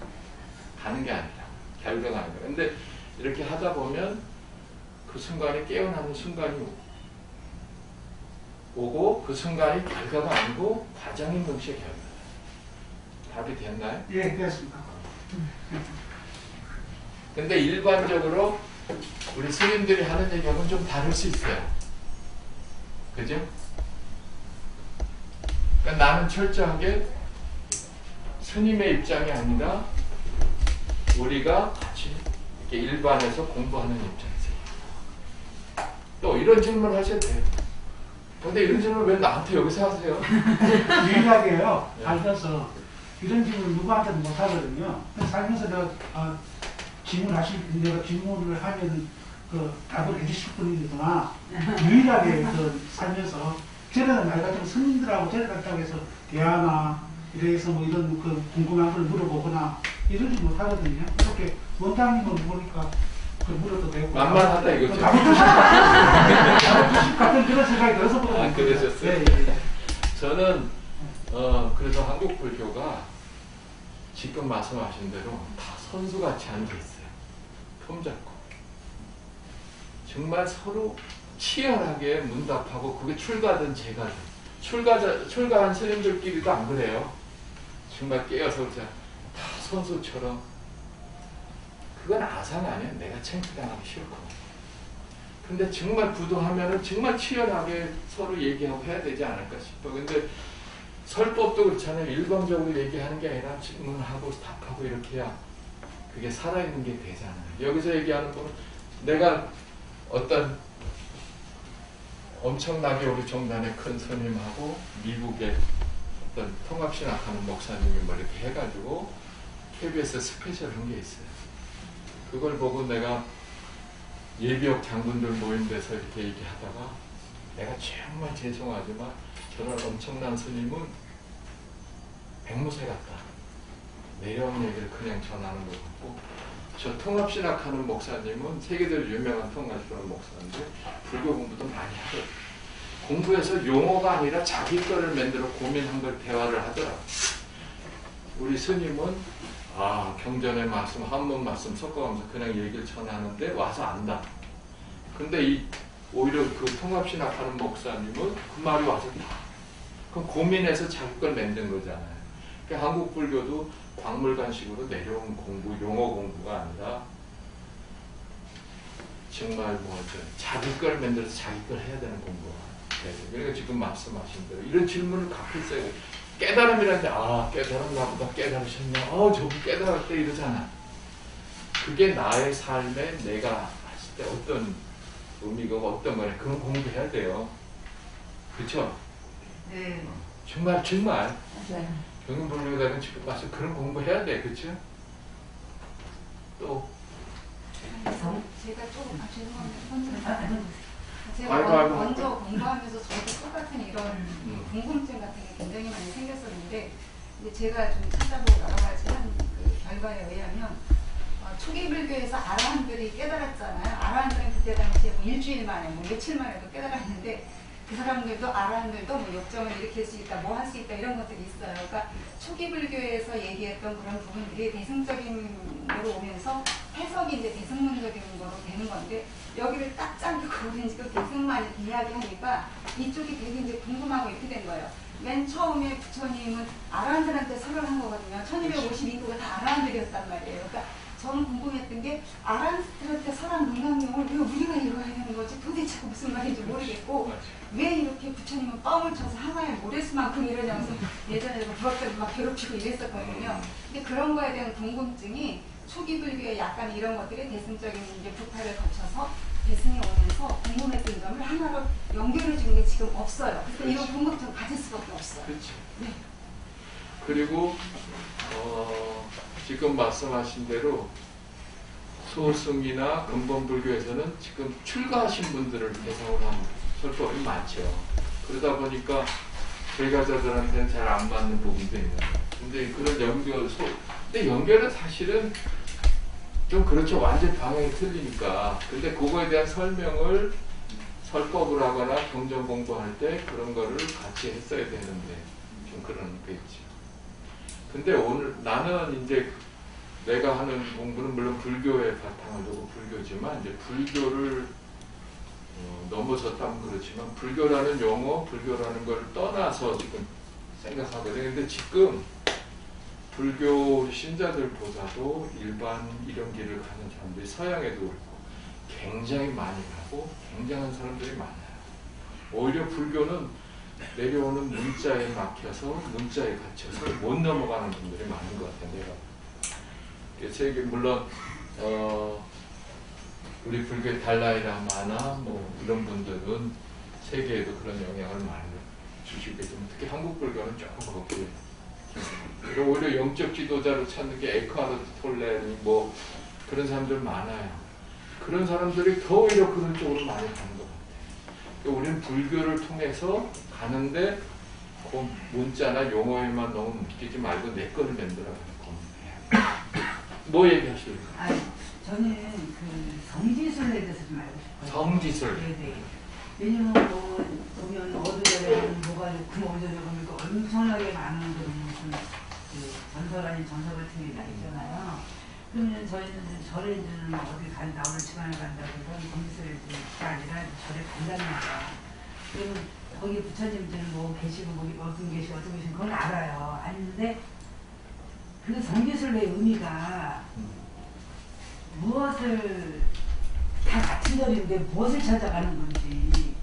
가는 게 아니라 결과가 아니라. 근데 이렇게 하다 보면 그 순간이 깨어나는 순간이 오고 그 순간이 결과가 아니고 과정인 동시에 결과. 답이 됐나요?
예, 됐습니다.
근데 일반적으로 우리 스님들이 하는 얘기하고는 좀 다를 수 있어요. 그죠? 그러니까 나는 철저하게 스님의 입장이 아니라 우리가 같이 이렇게 일반에서 공부하는 입장이세요. 또 이런 질문을 하셔도 돼요. 근데 이런 질문을 왜 나한테 여기서 하세요?
유일하게요.
네.
앉아서 이런 질문 누구한테도 못 하거든요. 살면서 내가 내가 질문을 하면 그 답을 해주실 분이구나. 유일하게 그 살면서 저는 말 같은 스님들하고 저를 갔다고 해서 대화나 이래서 뭐 이런 그 궁금한 걸 물어보거나 이러지 못하거든요. 이렇게 원장님은 보니까 그 물어도 되고
만만하다 이거죠.
답을 주실 같은 그런 생각이 들어서
아, 그러셨어요?
네, 예.
저는 그래서 한국 불교가 지금 말씀하신 대로 다 선수같이 앉아있어요. 품 잡고 정말 서로 치열하게 문답하고 그게 출가든 재가든 출가한 스님들끼리도 안 그래요. 정말 깨어서 다 선수처럼. 그건 아상 아니야. 내가 창피당하기 싫고. 근데 정말 부도하면은 정말 치열하게 서로 얘기하고 해야 되지 않을까 싶어. 근데 설법도 그렇잖아요. 일방적으로 얘기하는 게 아니라 질문하고 답하고 이렇게 해야 그게 살아있는 게 되잖아요. 여기서 얘기하는 거는 내가 어떤 엄청나게 우리 종단의 큰 스님하고 미국의 어떤 통합신학하는 목사님이 뭐 이렇게 해가지고 KBS 스페셜 한 게 있어요. 그걸 보고 내가 예비역 장군들 모인 데서 이렇게 얘기하다가 내가 정말 죄송하지만 저런 엄청난 스님은 백무새 같다. 내려온 얘기를 그냥 전하는 것 같고 저 통합신학하는 목사님은 세계적으로 유명한 통합신학 목사인데 불교 공부도 많이 하거든요. 공부해서 용어가 아니라 자기 거를 만들어 고민한 걸 대화를 하더라고요. 우리 스님은 경전의 말씀, 한문 말씀 섞어가면서 그냥 얘기를 전하는데 와서 안다. 근데 오히려 그 통합신학하는 목사님은 그 말이 와서 다. 그럼 고민해서 자기 걸 만든 거잖아요. 그러니까 한국 불교도 박물관식으로 내려온 공부, 용어 공부가 아니라 정말 자기 걸 만들어서 자기 걸 해야 되는 공부가 돼요. 그러니까 지금 말씀하신 대로 이런 질문을 갖고 있어요. 깨달음이라는데 깨달음 나보다 깨달으셨냐? 저분 깨달았대 이러잖아. 그게 나의 삶에 내가 했을 때 어떤 의미가 어떤 거냐 그런 공부해야 돼요. 그렇죠?
네.
정말
맞아요.
경영불교다는 지금 와서 그런 공부해야 돼. 그렇죠? 또
제가 조금 죄송합니다. 제가
아이고.
먼저 공부하면서 저도 똑같은 이런 궁금증 같은 게 굉장히 많이 생겼었는데 이제 제가 좀 찾아보고 여러 가지 한 그 결과에 의하면 초기 불교에서 아라한들이 깨달았잖아요. 아라한들은 그때 당시에 뭐 일주일 만에 뭐 며칠 만에도 깨달았는데 그 사람들도 아라한들도 뭐 역정을 일으킬 수 있다, 뭐 할 수 있다 이런 것들이 있어요. 그러니까 초기 불교에서 얘기했던 그런 부분들이 대승적인 거로 오면서 해석이 이제 대승론적인 거로 되는 건데 여기를 딱 잘리고 우리는 지금 대승만 이야기하니까 이쪽이 되게 이제 궁금하고 이렇게 된 거예요. 맨 처음에 부처님은 아라한들한테 설을 한 거거든요. 1252구가 다 아라한들이었단 말이에요. 그러니까 저는 궁금했던 게 아라한들한테 설한 문강경을 왜 우리가 이뤄야 되는 거지? 도대체 무슨 말인지 모르겠고 왜 이렇게 부처님은 뻥을 쳐서 하나의 모래수만큼 이러냐면서 예전에 부학자들 막 괴롭히고 이랬었거든요. 근데 그런 거에 대한 궁금증이 초기 불교의 약간 이런 것들이 대승적인 이제 부파를 거쳐서 대승이 오면서 궁금했던 점을 하나로 연결해 주는 게 지금 없어요. 그래서
그렇지.
이런 궁금증을 가질 수밖에 없어요.
그렇죠.
네.
그리고 지금 말씀하신 대로 소승이나 근본불교에서는 지금 출가하신 분들을 대상으로 한 설법이 많죠. 그러다 보니까 출가자들한테는 잘 안 맞는 부분도 있는 거예요. 근데 그런 근데 연결은 사실은 좀 그렇죠. 완전 방향이 틀리니까. 근데 그거에 대한 설명을 설법을 하거나 경전 공부할 때 그런 거를 같이 했어야 되는데 좀 그런 게 있죠. 근데 오늘 나는 이제 내가 하는 공부는 물론 불교의 바탕을 두고 불교지만 이제 불교를 넘어섰다면 그렇지만 불교라는 용어, 불교라는 걸 떠나서 지금 생각하거든요. 근데 지금 불교 신자들보다도 일반 이런 길을 가는 사람들이 서양에도 그렇고 굉장히 많이 가고 굉장한 사람들이 많아요. 오히려 불교는 내려오는 문자에 막혀서 문자에 갇혀서 못 넘어가는 분들이 많은 것 같아요. 내가 세계 물론 우리 불교의 달라이라마나 뭐 이런 분들은 세계에도 그런 영향을 많이 주시겠지만 특히 한국 불교는 조금 거기에 그리고 오히려 영적 지도자로 찾는 게 에크하르트 톨레니 뭐 그런 사람들 많아요. 그런 사람들이 더 오히려 그런 쪽으로 많이 가는 것 같아요. 우리는 불교를 통해서 가는데 그 문자나 용어에만 너무 묶이지 말고 내 거를 만들어가는 겁니다. 뭐 얘기하실까요?
저는 그 성지순례에 대해서 좀 알고 싶어요.
성지순례.
네네. 왜냐면 뭐 보면 어디에 뭐가 좋고 뭐 어디에 보니까 엄청나게 많은 무슨 그 전설 아닌 전설 같은 게 다 있잖아요. 그러면 저희는 절에는 어디 간다, 오늘 집안에 간다고 해서 성지순례가 아니라 절에 간다는 거야. 그러면 거기 부처님들은 뭐 계시고 뭐 어떤 계시고 어떤 계시고 그건 알아요. 아는데 그 성지순례의 의미가 무엇을 다 같은 절인데 무엇을 찾아가는 건지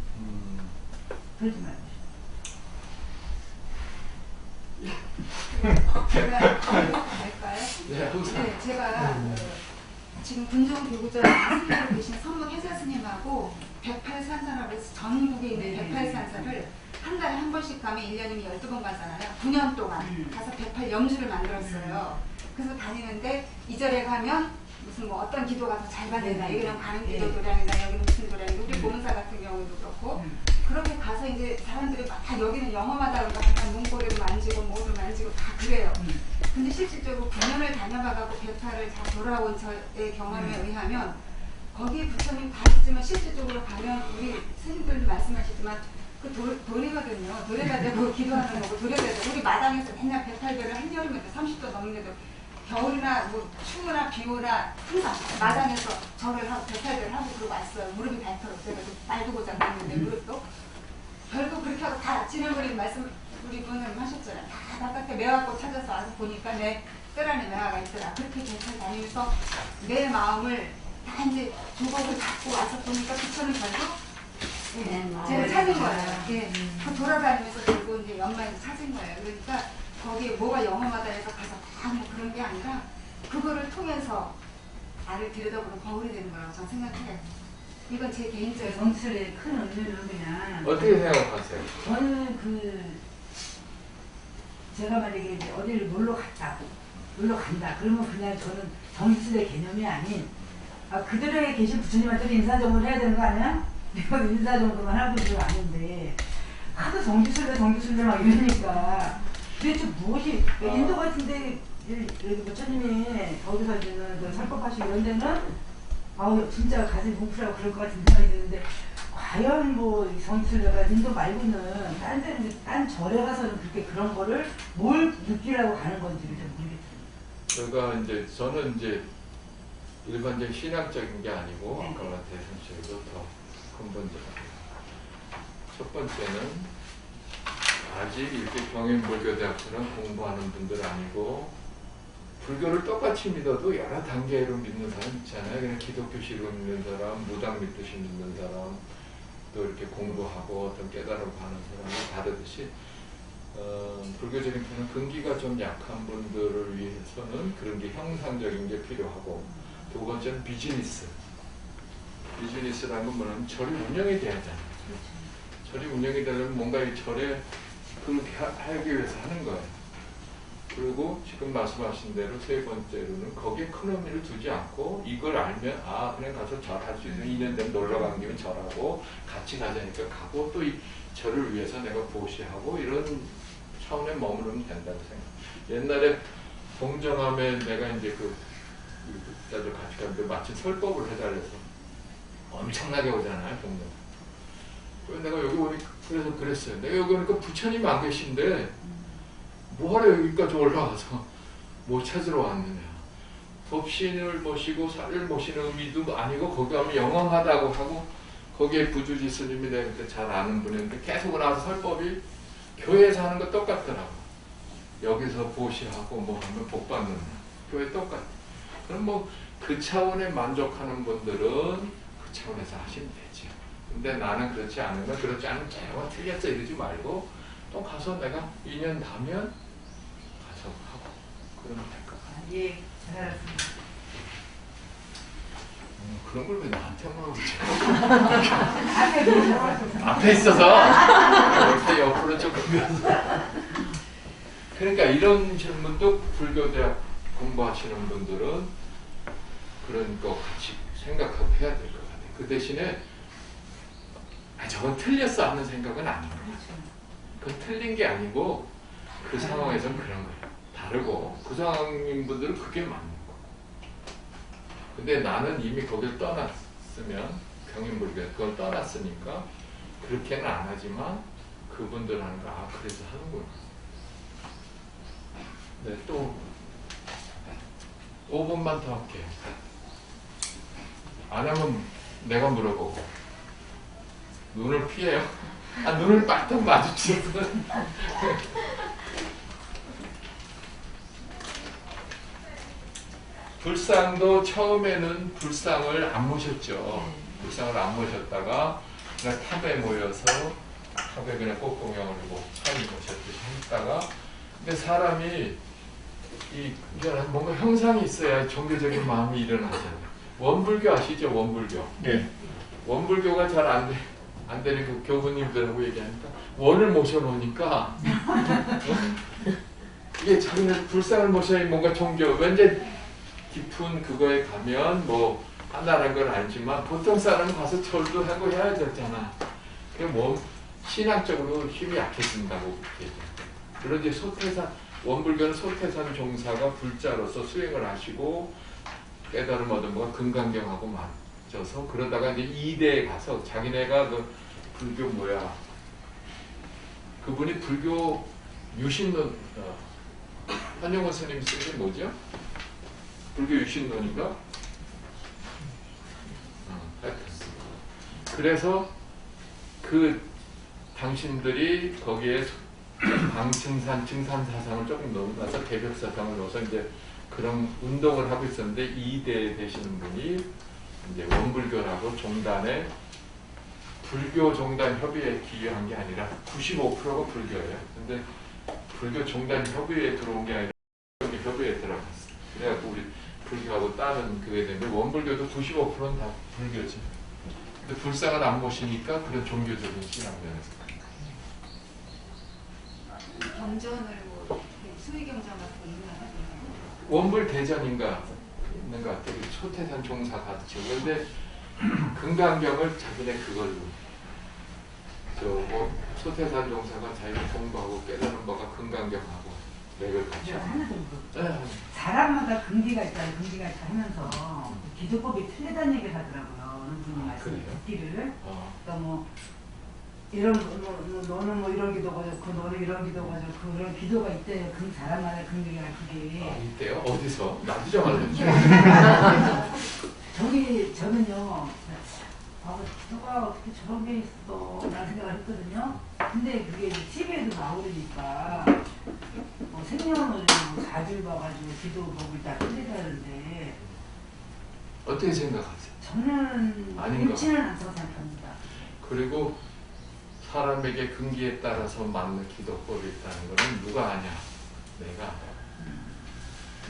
그러지 말고
제가 할까요?
네, 항상.
네, 제가 지금 군종 교구절 스님으로 계신 선문 해자 스님하고 108산사라고 해서 전국에 있는 108산사를 한 달에 한 번씩 가면 1년이면 12번 가잖아요. 9년 동안 가서 108 염주를 만들었어요. 그래서 다니는데 이 절에 가면 무슨 뭐 어떤 기도가 더 잘 받는다. 여기는 가는 기도 도량이다. 여기는 무슨 도량이다. 우리 보문사 같은 경우도 그렇고 그렇게 가서 이제 사람들이 막 다 여기는 영험하다 그러고 항상 눈꼬리를 만지고 뭐를 만지고 다 그래요. 근데 실질적으로 9년을 다녀봐가고 108을 다 돌아온 저의 경험에 의하면 거기에 부처님 다 있지만 실질적으로 가면 우리 스님들도 말씀하시지만 그 도리거든요. 도리가 되고 기도하는 거고 도리가 되고 우리 마당에서 맨날 108배를 한여름에도 30도 넘는데도 겨울이나 뭐 추우나 비오나 항상 마당에서 절을 하고 108배를 하고 그러고 왔어요. 무릎이 닳도록 제가 말도 고장 났는데 무릎도 결국 그렇게 하고 다 지난번에 말씀 우리 부모님 하셨잖아요. 다 바깥에 매화꽃 찾아서 와서 보니까 내 뜰 안에 매화가 있더라. 그렇게 잘 다니면서 내 마음을 다 이제 조각을 갖고 와서 보니까 부처는 결국 제가 찾은 거예요. 예. 그 돌아다니면서 결국 이제 연말에 찾은 거예요. 그러니까 거기에 뭐가 영험하다 해서 가서 다 뭐 그런 게 아니라 그거를 통해서 나를 들여다보는 거울이 되는 거라고 저는 생각해요. 이건 제 개인적인
성지순례의 큰 의미는 그냥
어떻게 생각하세요?
저는 제가 만약에 이제 어디를 놀러 간다. 그러면 그냥 저는 성지순례 개념이 아닌 그들에게 계신 부처님한테 인사정을 해야 되는 거 아니야? 내가 인사정도만 하고 있는 거 아닌데 하도 성지순례 막 이러니까 도대체 무엇이 인도 같은데 여기 부처님이 거기서 이제는 그 설법하시고 이런 데는 진짜 가슴이 뭉클하고 그럴 것 같은 생각이 드는데 과연 뭐 성지순례가 인도 말고는 딴 데는 딴 절에 가서는 그렇게 그런 거를 뭘 느끼려고 가는 건지를 좀 모르겠어요.
제가 이제 저는 이제 일반적인 신학적인 게 아니고
네.
아까 대승처에도 더 근본적이에요. 첫 번째는 아직 이렇게 경인불교대학처럼 공부하는 분들 아니고 불교를 똑같이 믿어도 여러 단계로 믿는 사람 있잖아요. 그냥 기독교식으로 믿는 사람, 무당 믿듯이 믿는 사람, 또 이렇게 공부하고 어떤 깨달음을 하는 사람이 다르듯이 불교적인 편은 근기가 좀 약한 분들을 위해서는 그런 게 형상적인 게 필요하고 두 번째는 비즈니스라는 건 뭐냐면 절이 운영이 돼야 하잖아요. 절이 운영이 되려면 뭔가 이 절에 그렇게 하기 위해서 하는 거예요. 그리고 지금 말씀하신 대로 세 번째로는 거기에 큰 의미를 두지 않고 이걸 알면 그냥 가서 절할 수 있는 2년 되면 놀러 가는 김에 절하고 같이 가자니까 가고 또 이 절을 위해서 내가 보시하고 이런 차원에 머무르면 된다고 생각해요. 옛날에 동정함에 내가 이제 자주 같이 갔는데 마침 설법을 해달래서 엄청나게 오잖아요, 동정. 그래서 내가 여기 오니까 그래서 그랬어요. 내가 여기 오니까 부처님 안 계신데 뭐하러 여기까지 올라와서 뭐 찾으러 왔느냐. 법신을 모시고 사를 모시는 의미도 아니고 거기 가면 영원하다고 하고 거기에 부주지 스님이 내가 그때 잘 아는 분인데 계속 나와서 설법이 교회에서 하는 거 똑같더라고. 여기서 보시하고 뭐 하면 복 받는 교회 똑같아. 그럼 뭐 그 차원에 만족하는 분들은 그 차원에서 하시면 되죠. 근데 나는 그렇지 않으면 그렇지 않으면 제가 틀렸어 이러지 말고 또 가서 내가 인연 나면 가서 하고 그러면 될 것 같아요.
예, 잘 알았습니다.
그런 걸 왜 나한테만 그러지?
앞에 계셔서.
앞에 있어서 이렇게 옆으로 좀 굽혀서 그러니까 이런 질문도 불교대학 공부하시는 분들은 그런 거 같이 생각하고 해야 될 것 같아요. 그 대신에 저건 틀렸어 하는 생각은 아닌 거예요. 그건 틀린 게 아니고 그 상황에서는 그런 거예요. 다르고 그 상황인 분들은 그게 맞는 거고. 근데 나는 이미 거길 떠났으면 경인불교에 그걸 떠났으니까 그렇게는 안 하지만 그분들 하는 거 그래서 하는구나. 네, 또 5분만 더 할게요. 안 하면 내가 물어보고 눈을 피해요. 눈을 빠딱 마주치고 불상도 처음에는 불상을 안 모셨죠. 불상을 안 모셨다가 그냥 탑에 모여서 탑에 그냥 꽃공양을 뭐 처음 모셨듯이 했다가 근데 사람이 뭔가 형상이 있어야 종교적인 마음이 일어나잖아요. 원불교 아시죠? 원불교.
네.
원불교가 잘 안 되는 그 교부님들하고 얘기하니까 원을 모셔놓으니까 이게 자기는 불상을 모셔야 뭔가 종교 왠지 깊은 그거에 가면 뭐 한다는 건 알지만 보통 사람은 가서 절도 하고 해야 되잖아. 그럼 뭐 신앙적으로 힘이 약해진다고 그렇게. 그런데 원불교는 소태산 종사가 불자로서 수행을 하시고 깨달음 얻은 거가 금강경하고 맞춰서 그러다가 이제 이대에 가서 자기네가 그 불교 뭐야 그분이 불교 유신론 한영원 스님 쓴 게 뭐죠? 불교 유신론인가? 그래서 그 당신들이 거기에 방증산, 증산사상을 조금 넘어가서 개벽사상을 넣어서 이제 그런 운동을 하고 있었는데 이대 되시는 분이 이제 원불교라고 종단에 불교 종단 협의회에 기여한 게 아니라 95%가 불교예요. 근데 불교 종단 협의회에 들어온 게 아니라 협의회에 들어갔어. 그래갖고 우리 불교하고 다른 그게 되는데 원불교도 95%는 다 불교지. 근데 불상을 안 모시니까 그런 종교적인 신앙면에서
경전을 뭐 수의 경전 같은 거 있나요?
원불 대전인가 있는 것 같아요. 소태산 종사 같이. 그런데 금강경을 자기네 그걸로 뭐 소태산 종사가 자기가 공부하고 깨달은 바가 금강경하고 맥을 같이.
하나 좀
네.
사람마다 금기가 있다, 금기가 있다 하면서 기도법이 틀리다는 얘기를 하더라고요. 어느 분이 말씀 듣기를. 그러니까 뭐 이런 너는 뭐 이런 기도가 좋고 너는 이런 기도가 좋고 그런 기도가 있대요. 그 사람마다 금기가 그게.
있대요? 어디서? 나도 좀 알려줘.
저는요. 기도가 어떻게 저런 게 있어 라는 생각을 했거든요. 근데 그게 TV에도 나오니까 생년월일 4줄 봐가지고 기도법을 다 틀리다는데
어떻게 생각하세요?
저는
아닌 것
그렇지는 않다고 생각합니다.
그리고 사람에게 금기에 따라서 맞는 기도법이 있다는 것은 누가 아냐?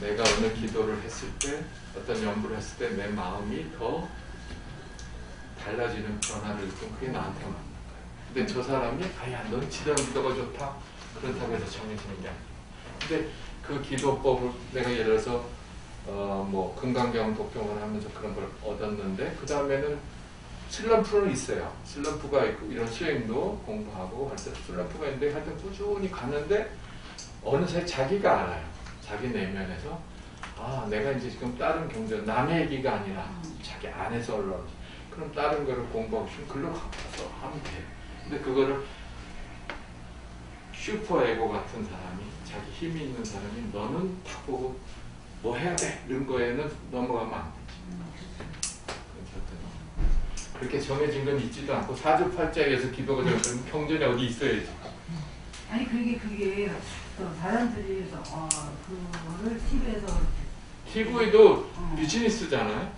내가 어느 기도를 했을 때 어떤 연부를 했을 때 내 마음이 더 달라지는 변화를 좀 그게 나한테 맞는 거예요. 근데 저 사람이 넌 지던 기도가 좋다 그렇다고 해서 정해지는 게 아니에요. 근데 그 기도법을 내가 예를 들어서 뭐 금강경 독경을 하면서 그런 걸 얻었는데 그 다음에는 슬럼프는 있어요. 슬럼프가 있고 이런 수행도 공부하고 할 때 슬럼프가 있는데 하여튼 꾸준히 가는데 어느새 자기가 알아요. 자기 내면에서 아 내가 이제 지금 다른 경제 남의 얘기가 아니라 자기 안에서 올라오지. 그럼 다른 거를 공부하고 싶으면 글로 가서 하면 돼. 근데 그거를 슈퍼 에고 같은 사람이 자기 힘이 있는 사람이 너는 딱 보고 뭐 해야 돼 이런 거에는 넘어가면 안 되지. 그렇게 정해진 건 있지도 않고 사주팔자에서 기도가 되면 경전이 어디 있어야지.
아니 그게 또 사람들이 그거를 TV에서
TV도 비즈니스잖아요.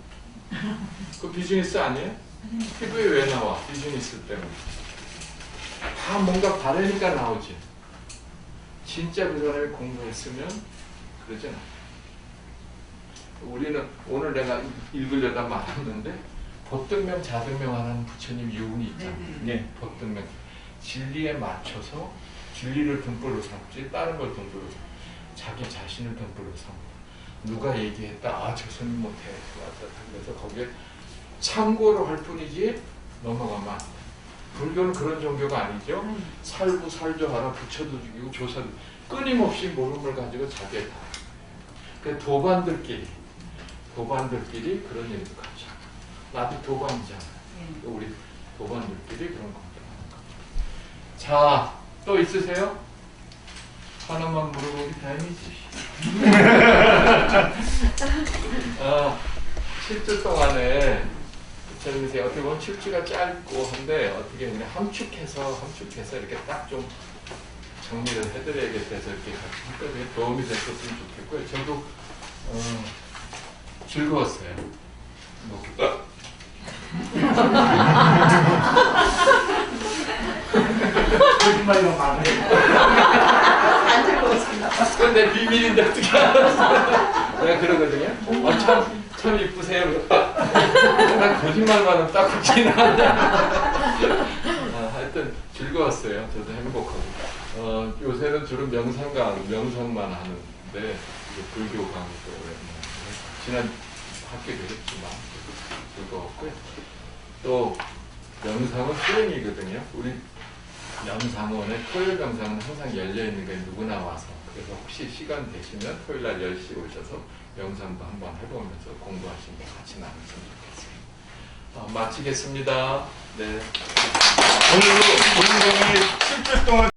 그 비즈니스 아니에요? TV에 왜 나와? 비즈니스 때문에. 다 뭔가 바르니까 나오지. 진짜 그 사람이 공부했으면 그러진 않아. 우리는 오늘 내가 읽으려다 말았는데 법등명, 자등명 하는 부처님 유훈이 있잖아요.
네.
법등명. 진리에 맞춰서 진리를 등불로 삼지 다른 걸 등불로 삼지. 자기 자신을 등불로 삼고. 누가 얘기했다. 아, 저 스님 못해. 그래서 거기에 참고로 할 뿐이지 넘어가면 안 돼. 불교는 그런 종교가 아니죠. 살부 살조하라 부처도 죽이고 조사도 끊임없이 모름을 가지고 자기의 다. 그 도반들끼리 그런 일도 같이 하고. 나도 도반이잖아. 우리 도반들끼리 그런 관계하는 거. 자, 또 있으세요? 하나만 물어보기 다행이지. 7주 동안에 부처님이 어떻게 보면 7주가 짧고 한데 어떻게 그냥 함축해서 이렇게 딱 좀 정리를 해드려야겠다 해서 이렇게 같이 했거든요. 도움이 됐었으면 좋겠고요. 저도 즐거웠어요.
거짓말이라고 말해.
안 즐거웠습니다.
그건 내 비밀인데 어떻게 알았어? 내가 그러거든요. 참 이쁘세요. 난 거짓말만은 딱 그렇긴 한데. 하여튼 즐거웠어요. 저도 행복하고. 요새는 주로 명상만 하는데 불교 강의도 지난 학교도 했지만 즐거웠고요. 또 명상은 수행이거든요. 우리 명상원의 토요일 명상은 항상 열려있는 게 누구나 와서 그래서 혹시 시간 되시면 토요일날 10시 오셔서 명상도 한번 해보면서 공부하시면 같이 나누시면 좋겠습니다. 마치겠습니다. 네.
오늘 본인이 7주 동안